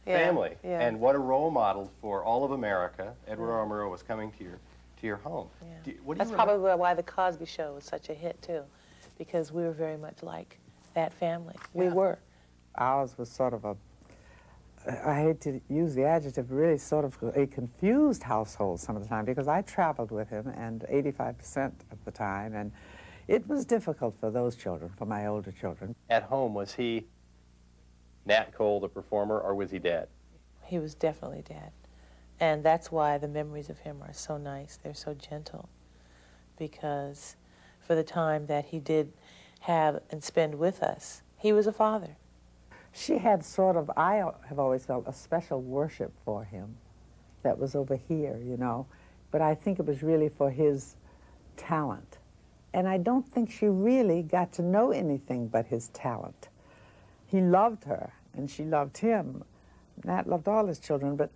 family, and what a role model for all of America. Edward R. Murrow was coming to your home. Yeah. That's probably why the Cosby Show was such a hit too, because we were very much like that family. We were. Ours was sort of I hate to use the adjective, really sort of a confused household some of the time, because I traveled with him and 85% of the time, and it was difficult for those children, for my older children. At home, was he Nat Cole, the performer, or was he dead? He was definitely Dad. And that's why the memories of him are so nice. They're so gentle. Because for the time that he did have and spend with us, he was a father. She had sort of, I have always felt, a special worship for him that was over here, you know. But I think it was really for his talent. And I don't think she really got to know anything but his talent. He loved her, and she loved him. Nat loved all his children, but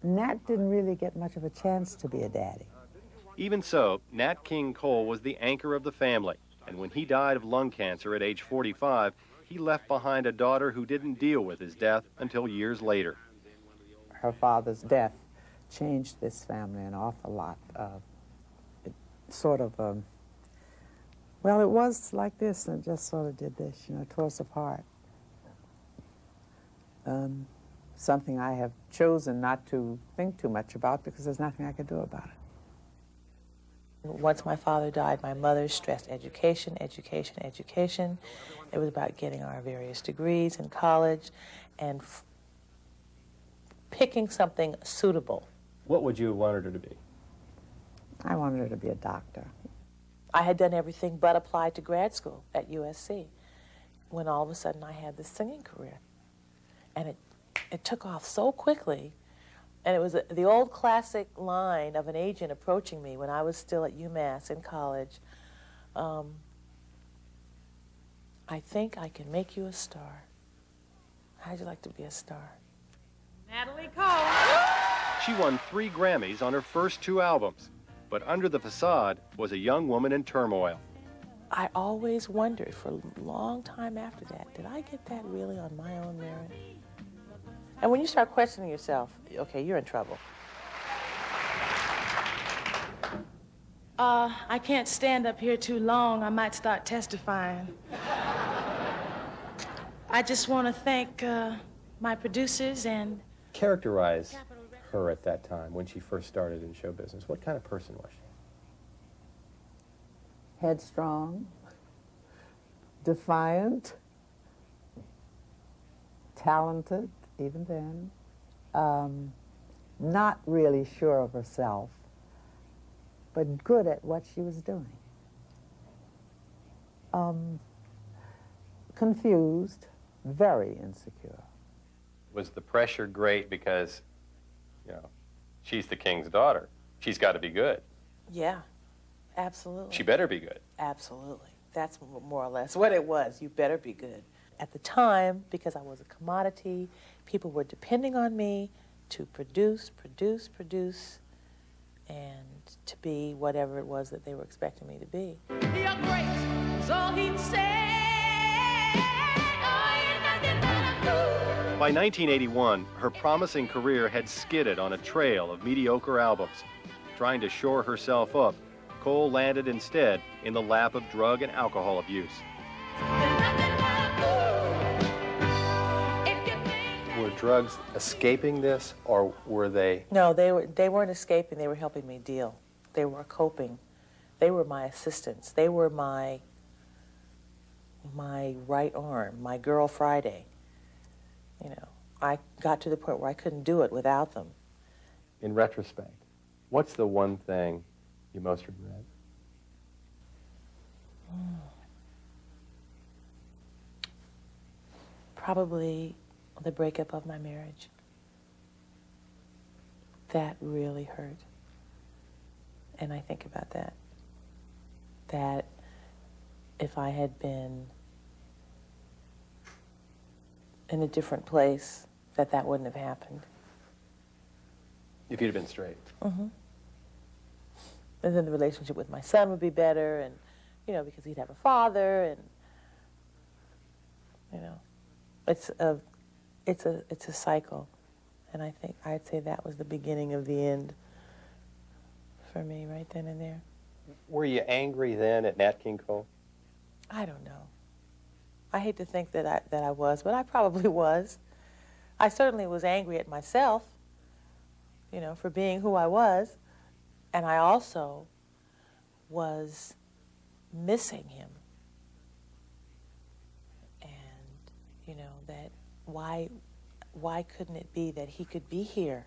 Nat didn't really get much of a chance to be a daddy. Even so, Nat King Cole was the anchor of the family, and when he died of lung cancer at age 45, he left behind a daughter who didn't deal with his death until years later. Her father's death changed this family an awful lot. It sort of, well, it was like this, and it just sort of did this, you know, tore us apart. Something I have chosen not to think too much about because there's nothing I could do about it. Once my father died, my mother stressed education, education, education. It was about getting our various degrees in college and picking something suitable. What would you have wanted her to be? I wanted her to be a doctor. I had done everything but apply to grad school at USC when all of a sudden I had this singing career. And it took off so quickly. And it was the old classic line of an agent approaching me when I was still at UMass in college. I think I can make you a star. How'd you like to be a star? Natalie Cole. She won 3 Grammys on her first 2 albums, but under the facade was a young woman in turmoil. I always wondered for a long time after that, did I get that really on my own merit? And when you start questioning yourself, okay, you're in trouble. I can't stand up here too long. I might start testifying. I just want to thank my producers and... Characterize her at that time when she first started in show business. What kind of person was she? Headstrong, defiant, talented, even then, not really sure of herself, but good at what she was doing. Confused, very insecure. Was the pressure great because, you know, she's the king's daughter? She's got to be good. Yeah, absolutely. She better be good. Absolutely. That's more or less what it was. You better be good. At the time, because I was a commodity, people were depending on me to produce, and to be whatever it was that they were expecting me to be. You're great, is all he'd say. By 1981, her promising career had skidded on a trail of mediocre albums. Trying to shore herself up, Cole landed instead in the lap of drug and alcohol abuse. Were drugs escaping this, or were they? No, they weren't escaping. They were helping me deal. They were coping. They were my assistants. They were my right arm, my girl Friday. You know, I got to the point where I couldn't do it without them. In retrospect, what's the one thing you most regret? Probably the breakup of my marriage. That really hurt. And I think about that. That if I had been in a different place, that wouldn't have happened. If you'd have been straight. Mm-hmm. And then the relationship with my son would be better, and, you know, because he'd have a father, and, you know, it's a cycle. And I think I'd say that was the beginning of the end for me right then and there. Were you angry then at Nat King Cole? I don't know. I hate to think that I was, but I probably was. I certainly was angry at myself, you know, for being who I was. And I also was missing him. And, you know, that why why couldn't it be that he could be here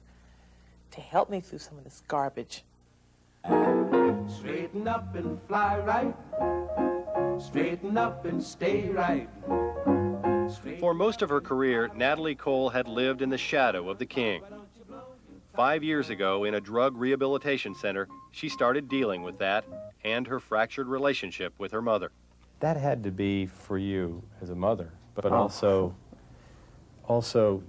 to help me through some of this garbage? Straighten up and fly right. Straighten up and stay right. For most of her career, Natalie Cole had lived in the shadow of the king. 5 years ago, in a drug rehabilitation center, she started dealing with that and her fractured relationship with her mother. That had to be for you as a mother, but also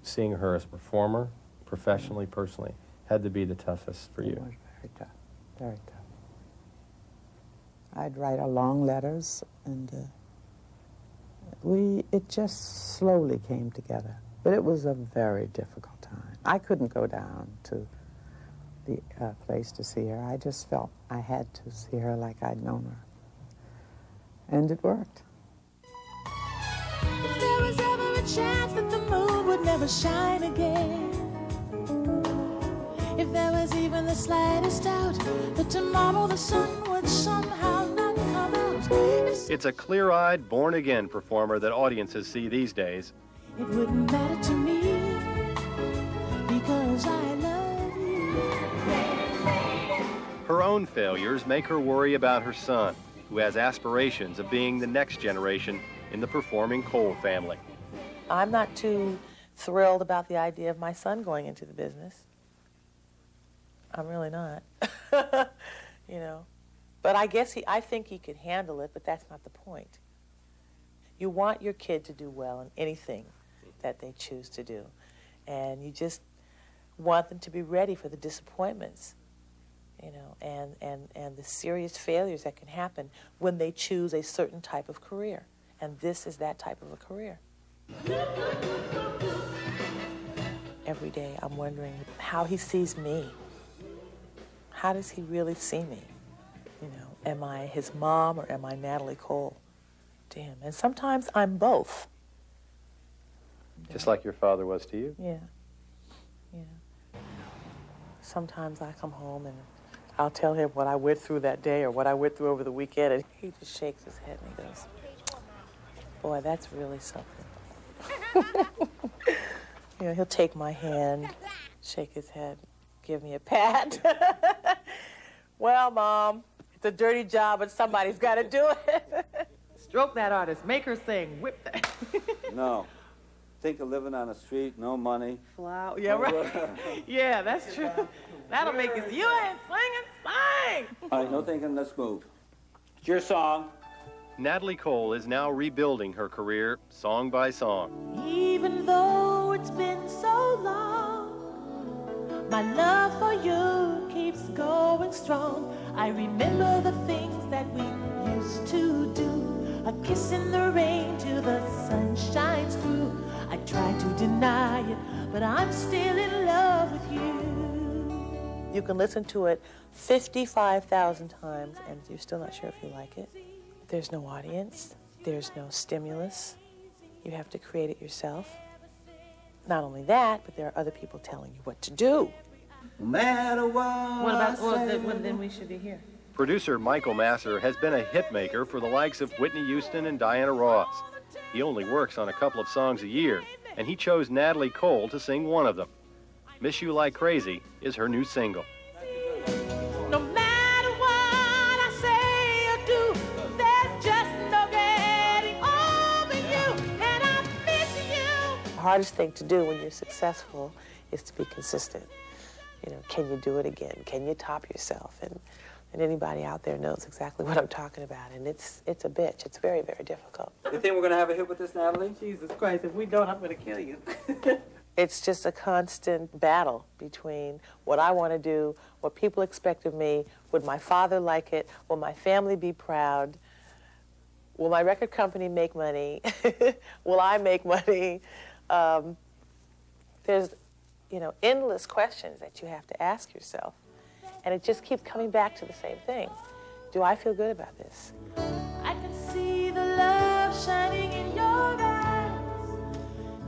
seeing her as a performer, professionally, personally, had to be the toughest for you. It was very tough, very tough. I'd write her long letters, and it just slowly came together. But it was a very difficult time. I couldn't go down to the place to see her. I just felt I had to see her like I'd known her. And it worked. If there was ever a chance that the moon would never shine again, if there was even the slightest doubt that tomorrow the sun would somehow not come out, It's a clear-eyed, born-again performer that audiences see these days. it wouldn't matter to me because I love you. Her own failures make her worry about her son, who has aspirations of being the next generation in the performing Cole family. I'm not too thrilled about the idea of my son going into the business. I'm really not. You know. But I guess I think he could handle it, but that's not the point. You want your kid to do well in anything that they choose to do. And you just want them to be ready for the disappointments, you know, and the serious failures that can happen when they choose a certain type of career. And this is that type of a career. Every day I'm wondering how he sees me. How does he really see me? You know, am I his mom or am I Natalie Cole to him? And sometimes I'm both. Just like your father was to you? Yeah. Yeah. Sometimes I come home and I'll tell him what I went through that day or what I went through over the weekend, and he just shakes his head and he goes, boy, that's really something. You know, he'll take my hand, shake his head, give me a pat. Well, Mom, it's a dirty job, but somebody's got to do it. Stroke that artist, make her sing, whip that. No. Think of living on the street, no money. Flower. Yeah, right. Yeah, that's true. That'll make us, you ain't singing, sing. All right, no thinking, let's move. It's your song. Natalie Cole is now rebuilding her career song by song. Even though it's been so long, my love for you keeps going strong. I remember the things that we used to do. A kiss in the rain till the sun shines through. I try to deny it, but I'm still in love with you. You can listen to it 55,000 times and you're still not sure if you like it. There's no audience. There's no stimulus. You have to create it yourself. Not only that, but there are other people telling you what to do. No matter What about, well, then we should be here. Producer Michael Masser has been a hitmaker for the likes of Whitney Houston and Diana Ross. He only works on a couple of songs a year, and he chose Natalie Cole to sing one of them. Miss You Like Crazy is her new single. No matter what I say or do, there's just no getting over you, and I miss you. The hardest thing to do when you're successful is to be consistent. You know, can you do it again? Can you top yourself? And anybody out there knows exactly what I'm talking about. And it's a bitch. It's very, very difficult. You think we're going to have a hit with this, Natalie? Jesus Christ, if we don't, I'm going to kill you. It's just a constant battle between what I want to do, what people expect of me. Would my father like it? Will my family be proud? Will my record company make money? Will I make money? There's, you know, endless questions that you have to ask yourself. And it just keeps coming back to the same thing. Do I feel good about this? I can see the love shining in your eyes,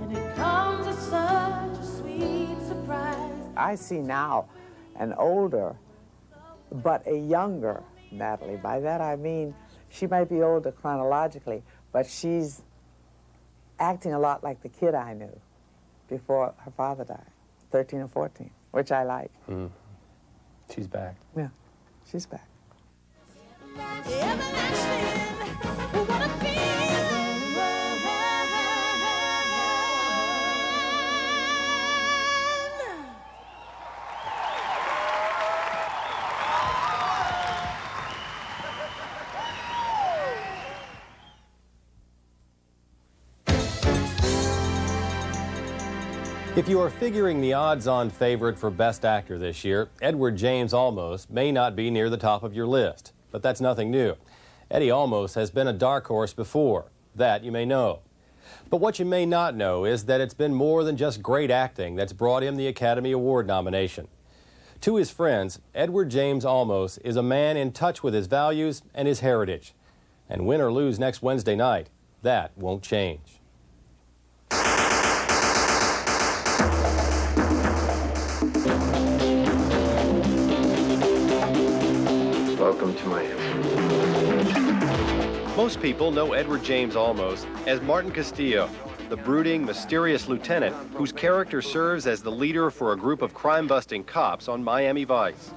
and it comes as such a sweet surprise. I see now an older, but a younger Natalie. By that I mean she might be older chronologically, but she's acting a lot like the kid I knew. before her father died, 13 or 14, which I like. Mm. She's back. Yeah, she's back. If you are figuring the odds-on favorite for Best Actor this year, Edward James Olmos may not be near the top of your list, but that's nothing new. Eddie Olmos has been a dark horse before. That you may know. But what you may not know is that it's been more than just great acting that's brought him the Academy Award nomination. To his friends, Edward James Olmos is a man in touch with his values and his heritage. And win or lose next Wednesday night, that won't change. Welcome to Miami. Most people know Edward James Olmos as Martin Castillo, the brooding, mysterious lieutenant whose character serves as the leader for a group of crime-busting cops on Miami Vice.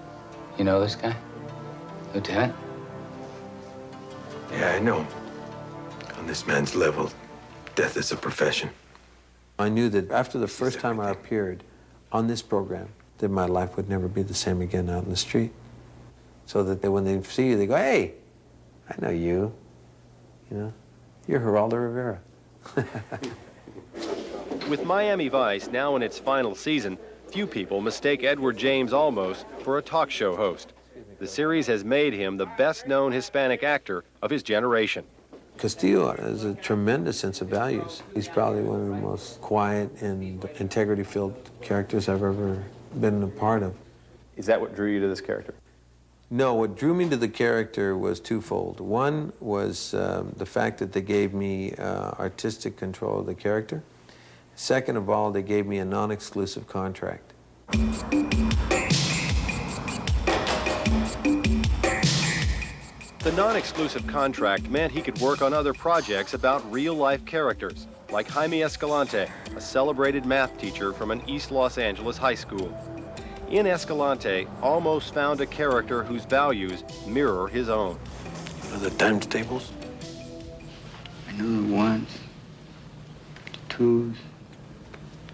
You know this guy? Lieutenant? Yeah, I know. On this man's level, death is a profession. I knew that after the first time I appeared on this program, that my life would never be the same again out in the street. So that when they see you, they go, hey, I know you. You know, you're Geraldo Rivera. With Miami Vice now in its final season, few people mistake Edward James Olmos for a talk show host. The series has made him the best-known Hispanic actor of his generation. Castillo has a tremendous sense of values. He's probably one of the most quiet and integrity-filled characters I've ever been a part of. Is that what drew you to this character? No, what drew me to the character was twofold. One was the fact that they gave me artistic control of the character. Second of all, they gave me a non-exclusive contract. The non-exclusive contract meant he could work on other projects about real-life characters, like Jaime Escalante, a celebrated math teacher from an East Los Angeles high school. In Escalante, Olmos found a character whose values mirror his own. You know the times tables? I knew the ones, the twos,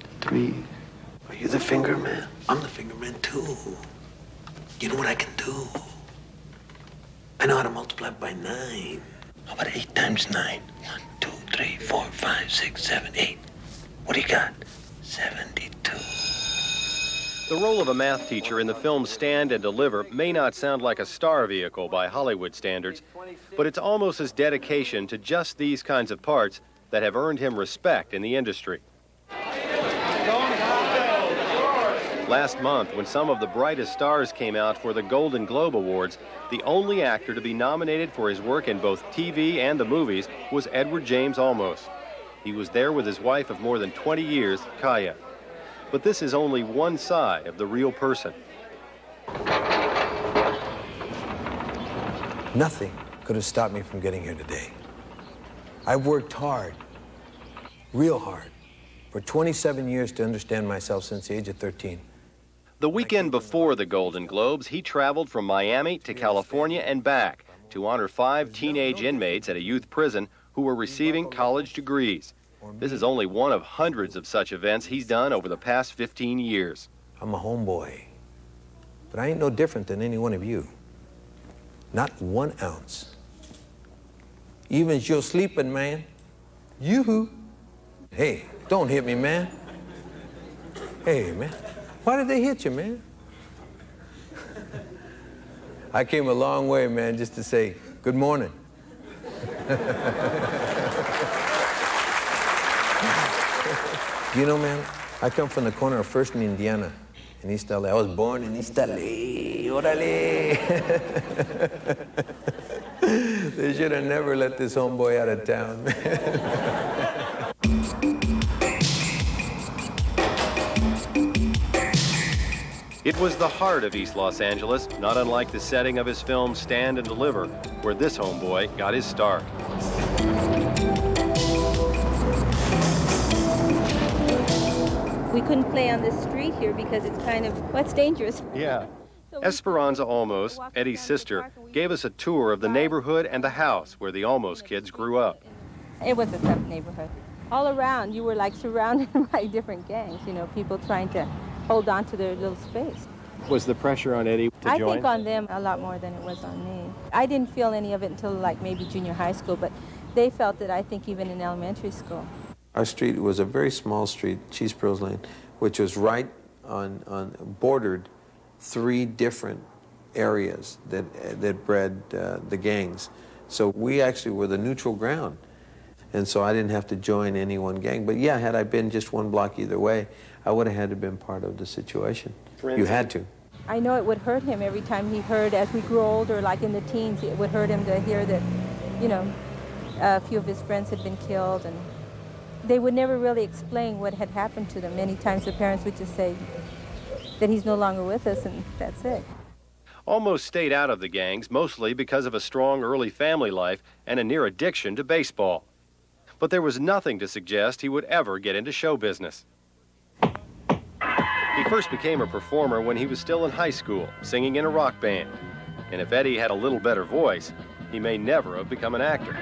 the threes. Are you the finger man? I'm the finger man too. You know what I can do? I know how to multiply by 9. How about 8 times 9? 1, 2, 3, 4, 5, 6, 7, 8. What do you got? 72. The role of a math teacher in the film Stand and Deliver may not sound like a star vehicle by Hollywood standards, but it's Olmos' dedication to just these kinds of parts that have earned him respect in the industry. Last month, when some of the brightest stars came out for the Golden Globe Awards, the only actor to be nominated for his work in both TV and the movies was Edward James Olmos. He was there with his wife of more than 20 years, Kaya. But this is only one side of the real person. Nothing could have stopped me from getting here today. I've worked hard, real hard, for 27 years to understand myself since the age of 13. The weekend before the Golden Globes, he traveled from Miami to California and back to honor 5 teenage inmates at a youth prison who were receiving college degrees. This is only one of hundreds of such events he's done over the past 15 years. I'm a homeboy, but I ain't no different than any one of you. Not 1 ounce. Even as you're sleeping, man. Yoo-hoo. Hey, don't hit me, man. Hey, man. Why did they hit you, man? I came a long way, man, just to say good morning. You know, man, I come from the corner of First and Indiana in East LA. I was born in East LA. Orale. They should have never let this homeboy out of town, man. It was the heart of East Los Angeles, not unlike the setting of his film Stand and Deliver, where this homeboy got his start. We couldn't play on the street here because it's kind of, well, it's dangerous. Yeah. Esperanza Olmos, Eddie's sister, gave us a tour of the neighborhood and the house where the Olmos kids grew up. It was a tough neighborhood. All around, you were like surrounded by different gangs, you know, people trying to hold on to their little space. Was the pressure on Eddie to join? I think on them a lot more than it was on me. I didn't feel any of it until like maybe junior high school, but they felt it, I think, even in elementary school. Our street was a very small street, Cheeseborough Lane, which was right on bordered 3 different areas that bred the gangs. So we actually were the neutral ground. And so I didn't have to join any one gang. But yeah, had I been just 1 block either way, I would have had to been part of the situation. You had to. I know it would hurt him every time he heard, as we grew older, like in the teens, it would hurt him to hear that, you know, a few of his friends had been killed, and they would never really explain what had happened to them. Many times the parents would just say that he's no longer with us, and that's it. Olmos stayed out of the gangs mostly because of a strong early family life and a near addiction to baseball. But there was nothing to suggest he would ever get into show business. He first became a performer when he was still in high school, singing in a rock band. And if Eddie had a little better voice, he may never have become an actor.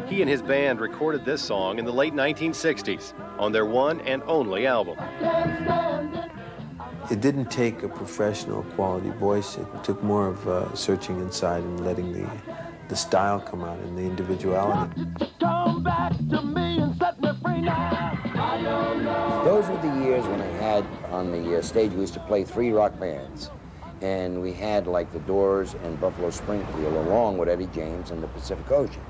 He and his band recorded this song in the late 1960s on their one and only album. It didn't take a professional quality voice. It took more of searching inside and letting the style come out and the individuality. Come back to me and set me free now. Those were the years when I had, on the stage, we used to play 3 rock bands. And we had like the Doors and Buffalo Springfield, along with Eddie James and the Pacific Ocean.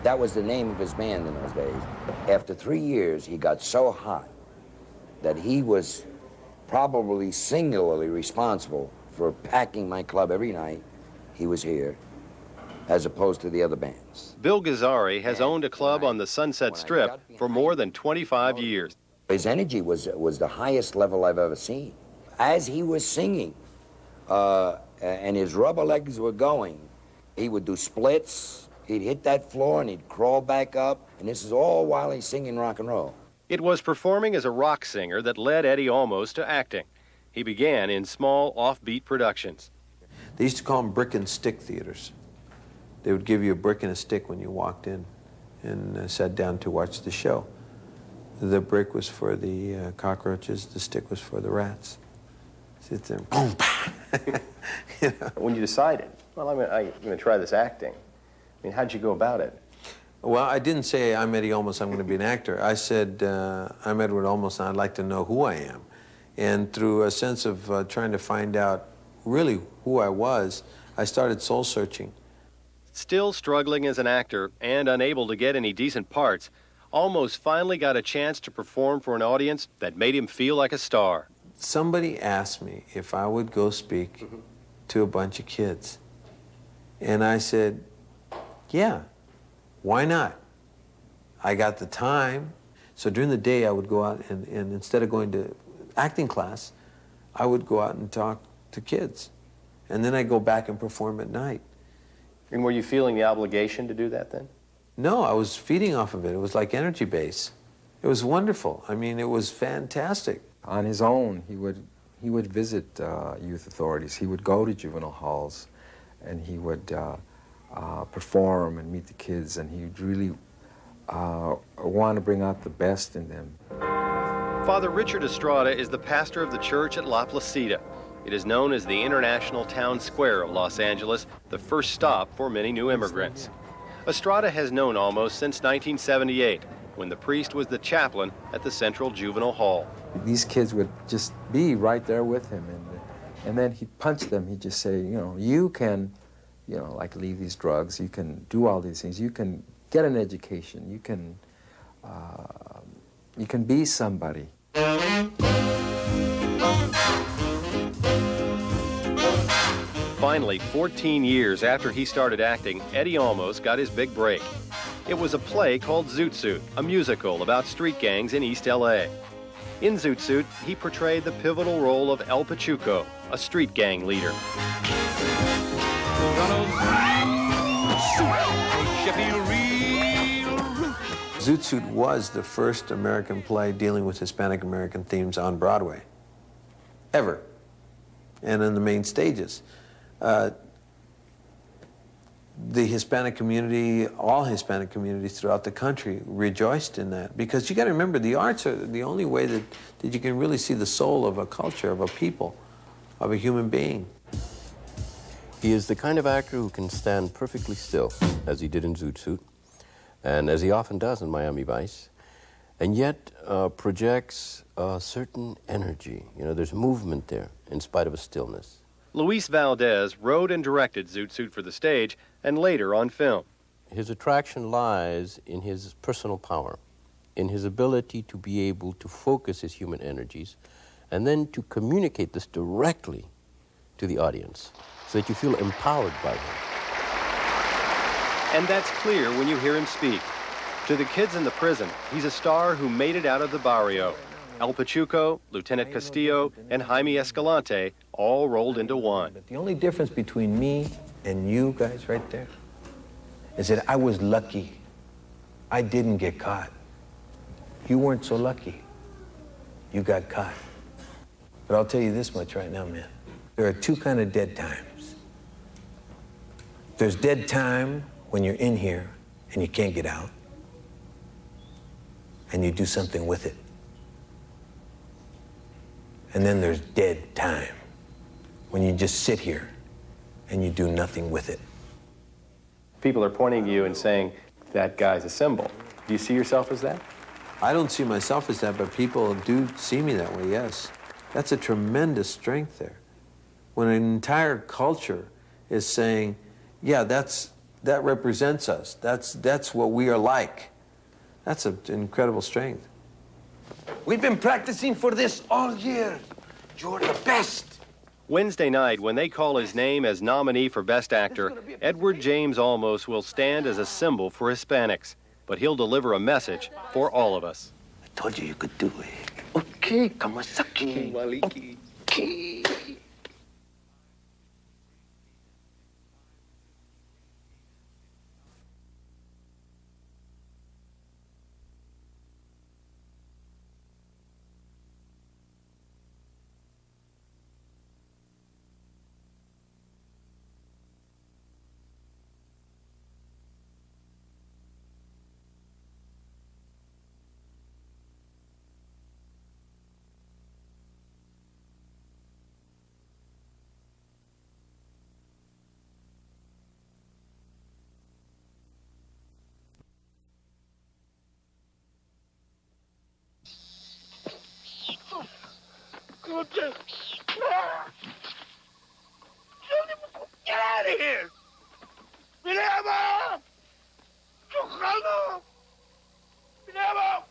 That was the name of his band in those days. After 3 years, he got so hot that he was probably singularly responsible for packing my club every night he was here, as opposed to the other bands. Bill Gazzari has owned a club on the Sunset Strip for more than 25 years. His energy was the highest level I've ever seen. As he was singing and his rubber legs were going, he would do splits, he'd hit that floor and he'd crawl back up, and this is all while he's singing rock and roll. It was performing as a rock singer that led Eddie Olmos to acting. He began in small, offbeat productions. They used to call them brick and stick theaters. They would give you a brick and a stick when you walked in and sat down to watch the show. The brick was for the cockroaches, the stick was for the rats. Sit there, boom, you know? When you decided, well, I'm going to try this acting, I mean, how'd you go about it? Well, I didn't say, I'm Eddie Olmos, I'm going to be an actor. I said, I'm Edward Olmos, and I'd like to know who I am. And through a sense of trying to find out really who I was, I started soul-searching. Still struggling as an actor and unable to get any decent parts, Olmos finally got a chance to perform for an audience that made him feel like a star. Somebody asked me if I would go speak to a bunch of kids. And I said, yeah. Why not? I got the time. So during the day, I would go out and instead of going to acting class, I would go out and talk to kids. And then I'd go back and perform at night. And were you feeling the obligation to do that then? No, I was feeding off of it. It was like energy base. It was wonderful. I mean, it was fantastic. On his own, he would visit youth authorities. He would go to juvenile halls, and he would perform and meet the kids, and he'd really want to bring out the best in them. Father Richard Estrada is the pastor of the church at La Placida. It is known as the International Town Square of Los Angeles, the first stop for many new immigrants. Estrada has known Olmos since 1978, when the priest was the chaplain at the Central Juvenile Hall. These kids would just be right there with him, and then he'd punch them. He'd just say, you know, you can, you know, like leave these drugs, you can do all these things, you can get an education, you can be somebody. Finally, 14 years after he started acting, Eddie Olmos got his big break. It was a play called Zoot Suit, a musical about street gangs in East L.A. In Zoot Suit, he portrayed the pivotal role of El Pachuco, a street gang leader. Zoot Suit was the first American play dealing with Hispanic American themes on Broadway, ever, and in the main stages. The Hispanic community, all Hispanic communities throughout the country rejoiced in that, because you got to remember, the arts are the only way that you can really see the soul of a culture, of a people, of a human being. He is the kind of actor who can stand perfectly still, as he did in Zoot Suit, and as he often does in Miami Vice, and yet projects a certain energy. You know, there's movement there, in spite of a stillness. Luis Valdez wrote and directed Zoot Suit for the stage and later on film. His attraction lies in his personal power, in his ability to be able to focus his human energies and then to communicate this directly to the audience so that you feel empowered by him. And that's clear when you hear him speak. To the kids in the prison, he's a star who made it out of the barrio. El Pachuco, Lieutenant Castillo, and Jaime Escalante all rolled into one. The only difference between me and you guys right there is that I was lucky. I didn't get caught. You weren't so lucky. You got caught. But I'll tell you this much right now, man. There are two kind of dead times. There's dead time when you're in here and you can't get out, and you do something with it. And then there's dead time, when you just sit here and you do nothing with it. People are pointing to you and saying, that guy's a symbol. Do you see yourself as that? I don't see myself as that, but people do see me that way, yes. That's a tremendous strength there. When an entire culture is saying, yeah, that represents us. That's what we are like. That's an incredible strength. We've been practicing for this all year. You're the best. Wednesday night, when they call his name as nominee for Best Actor, Edward James Olmos will stand as a symbol for Hispanics, but he'll deliver a message for all of us. I told you could do it. Okay, Kamasaki. Okay. Get out of here! Minerva! Chocalo! Minerva!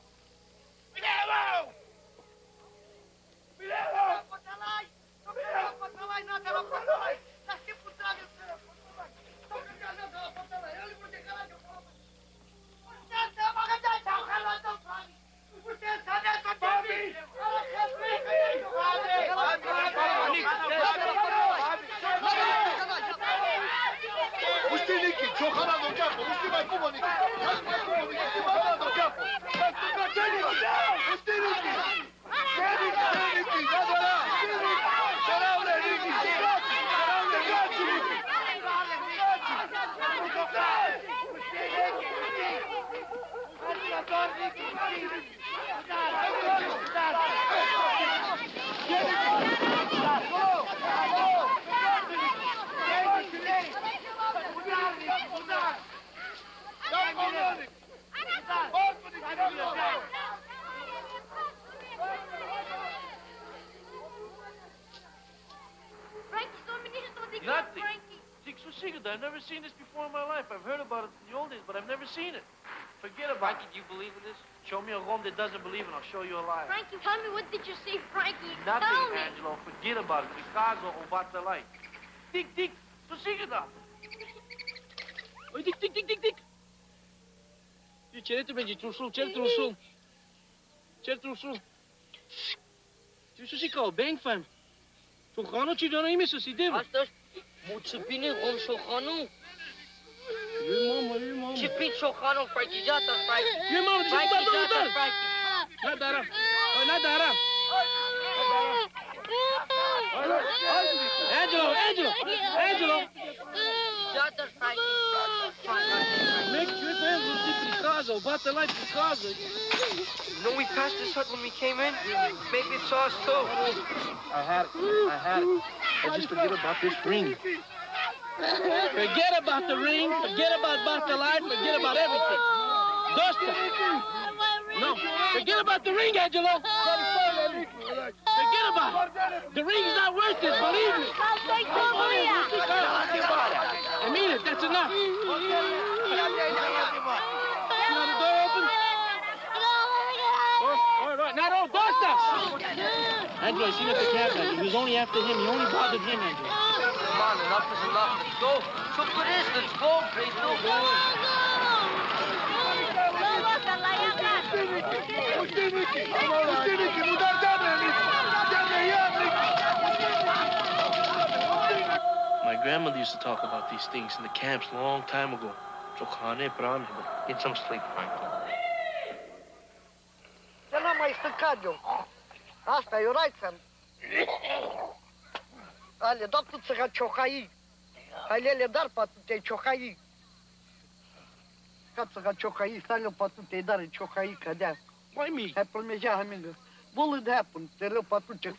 Minerva! Minerva! I've never seen this before in my life. I've heard about it in the old days, but I've never seen it. Forget about it. Frankie, do you believe in this? Show me a Rome that doesn't believe, and I'll show you a lie. Frankie, tell me, what did you see, Frankie? Nothing, tell me. Angelo. Forget about it. Chicago or Batalai. Dick, Dick, so siga da. Oi, Dick, Dick, Dick, Dick, Dick. Cerete będzie trusul, cer trusul. Cer trusul. Tu su si kao bang fam. Chocano ci dono ime su si devo. Astăzi, mulțumine, Rom Chocano. Ce fi ciocanul, Frankie, jată, Frankie. Frankie, jată, Frankie. Nadara. Nadara. Angelo. Jată, Frankie. Make sure to handle the casa, about the life of casa. No, we passed this hut when we came in. Maybe it's us too. I had it. And just forget about this ring. Forget about the ring, forget about the light, forget about everything. Dosta. No, forget about the ring, Angelo. Forget about it. The ring's not worth it, believe me. I mean it, that's enough. You want the door open? All right, now don't Dosta. Angelo, you seen at the cab, Angelo. He was only after him. He only bothered him, Angelo. Come on, enough is enough. Let's go. Look what it is. Let's go, Presto. My grandmother used to talk about these things in the camps a long time ago. Get some sleep, Frankie. Ce n-am mai stăcat eu. Asta e right. Ale, da tu țăga ciocai. Ale, dar patu te ciocai. Ca țăga ciocai, stale patu te dar ciocai cădea. Why me? Hai plămejea hamingă. Will it happen? Te leu patu ce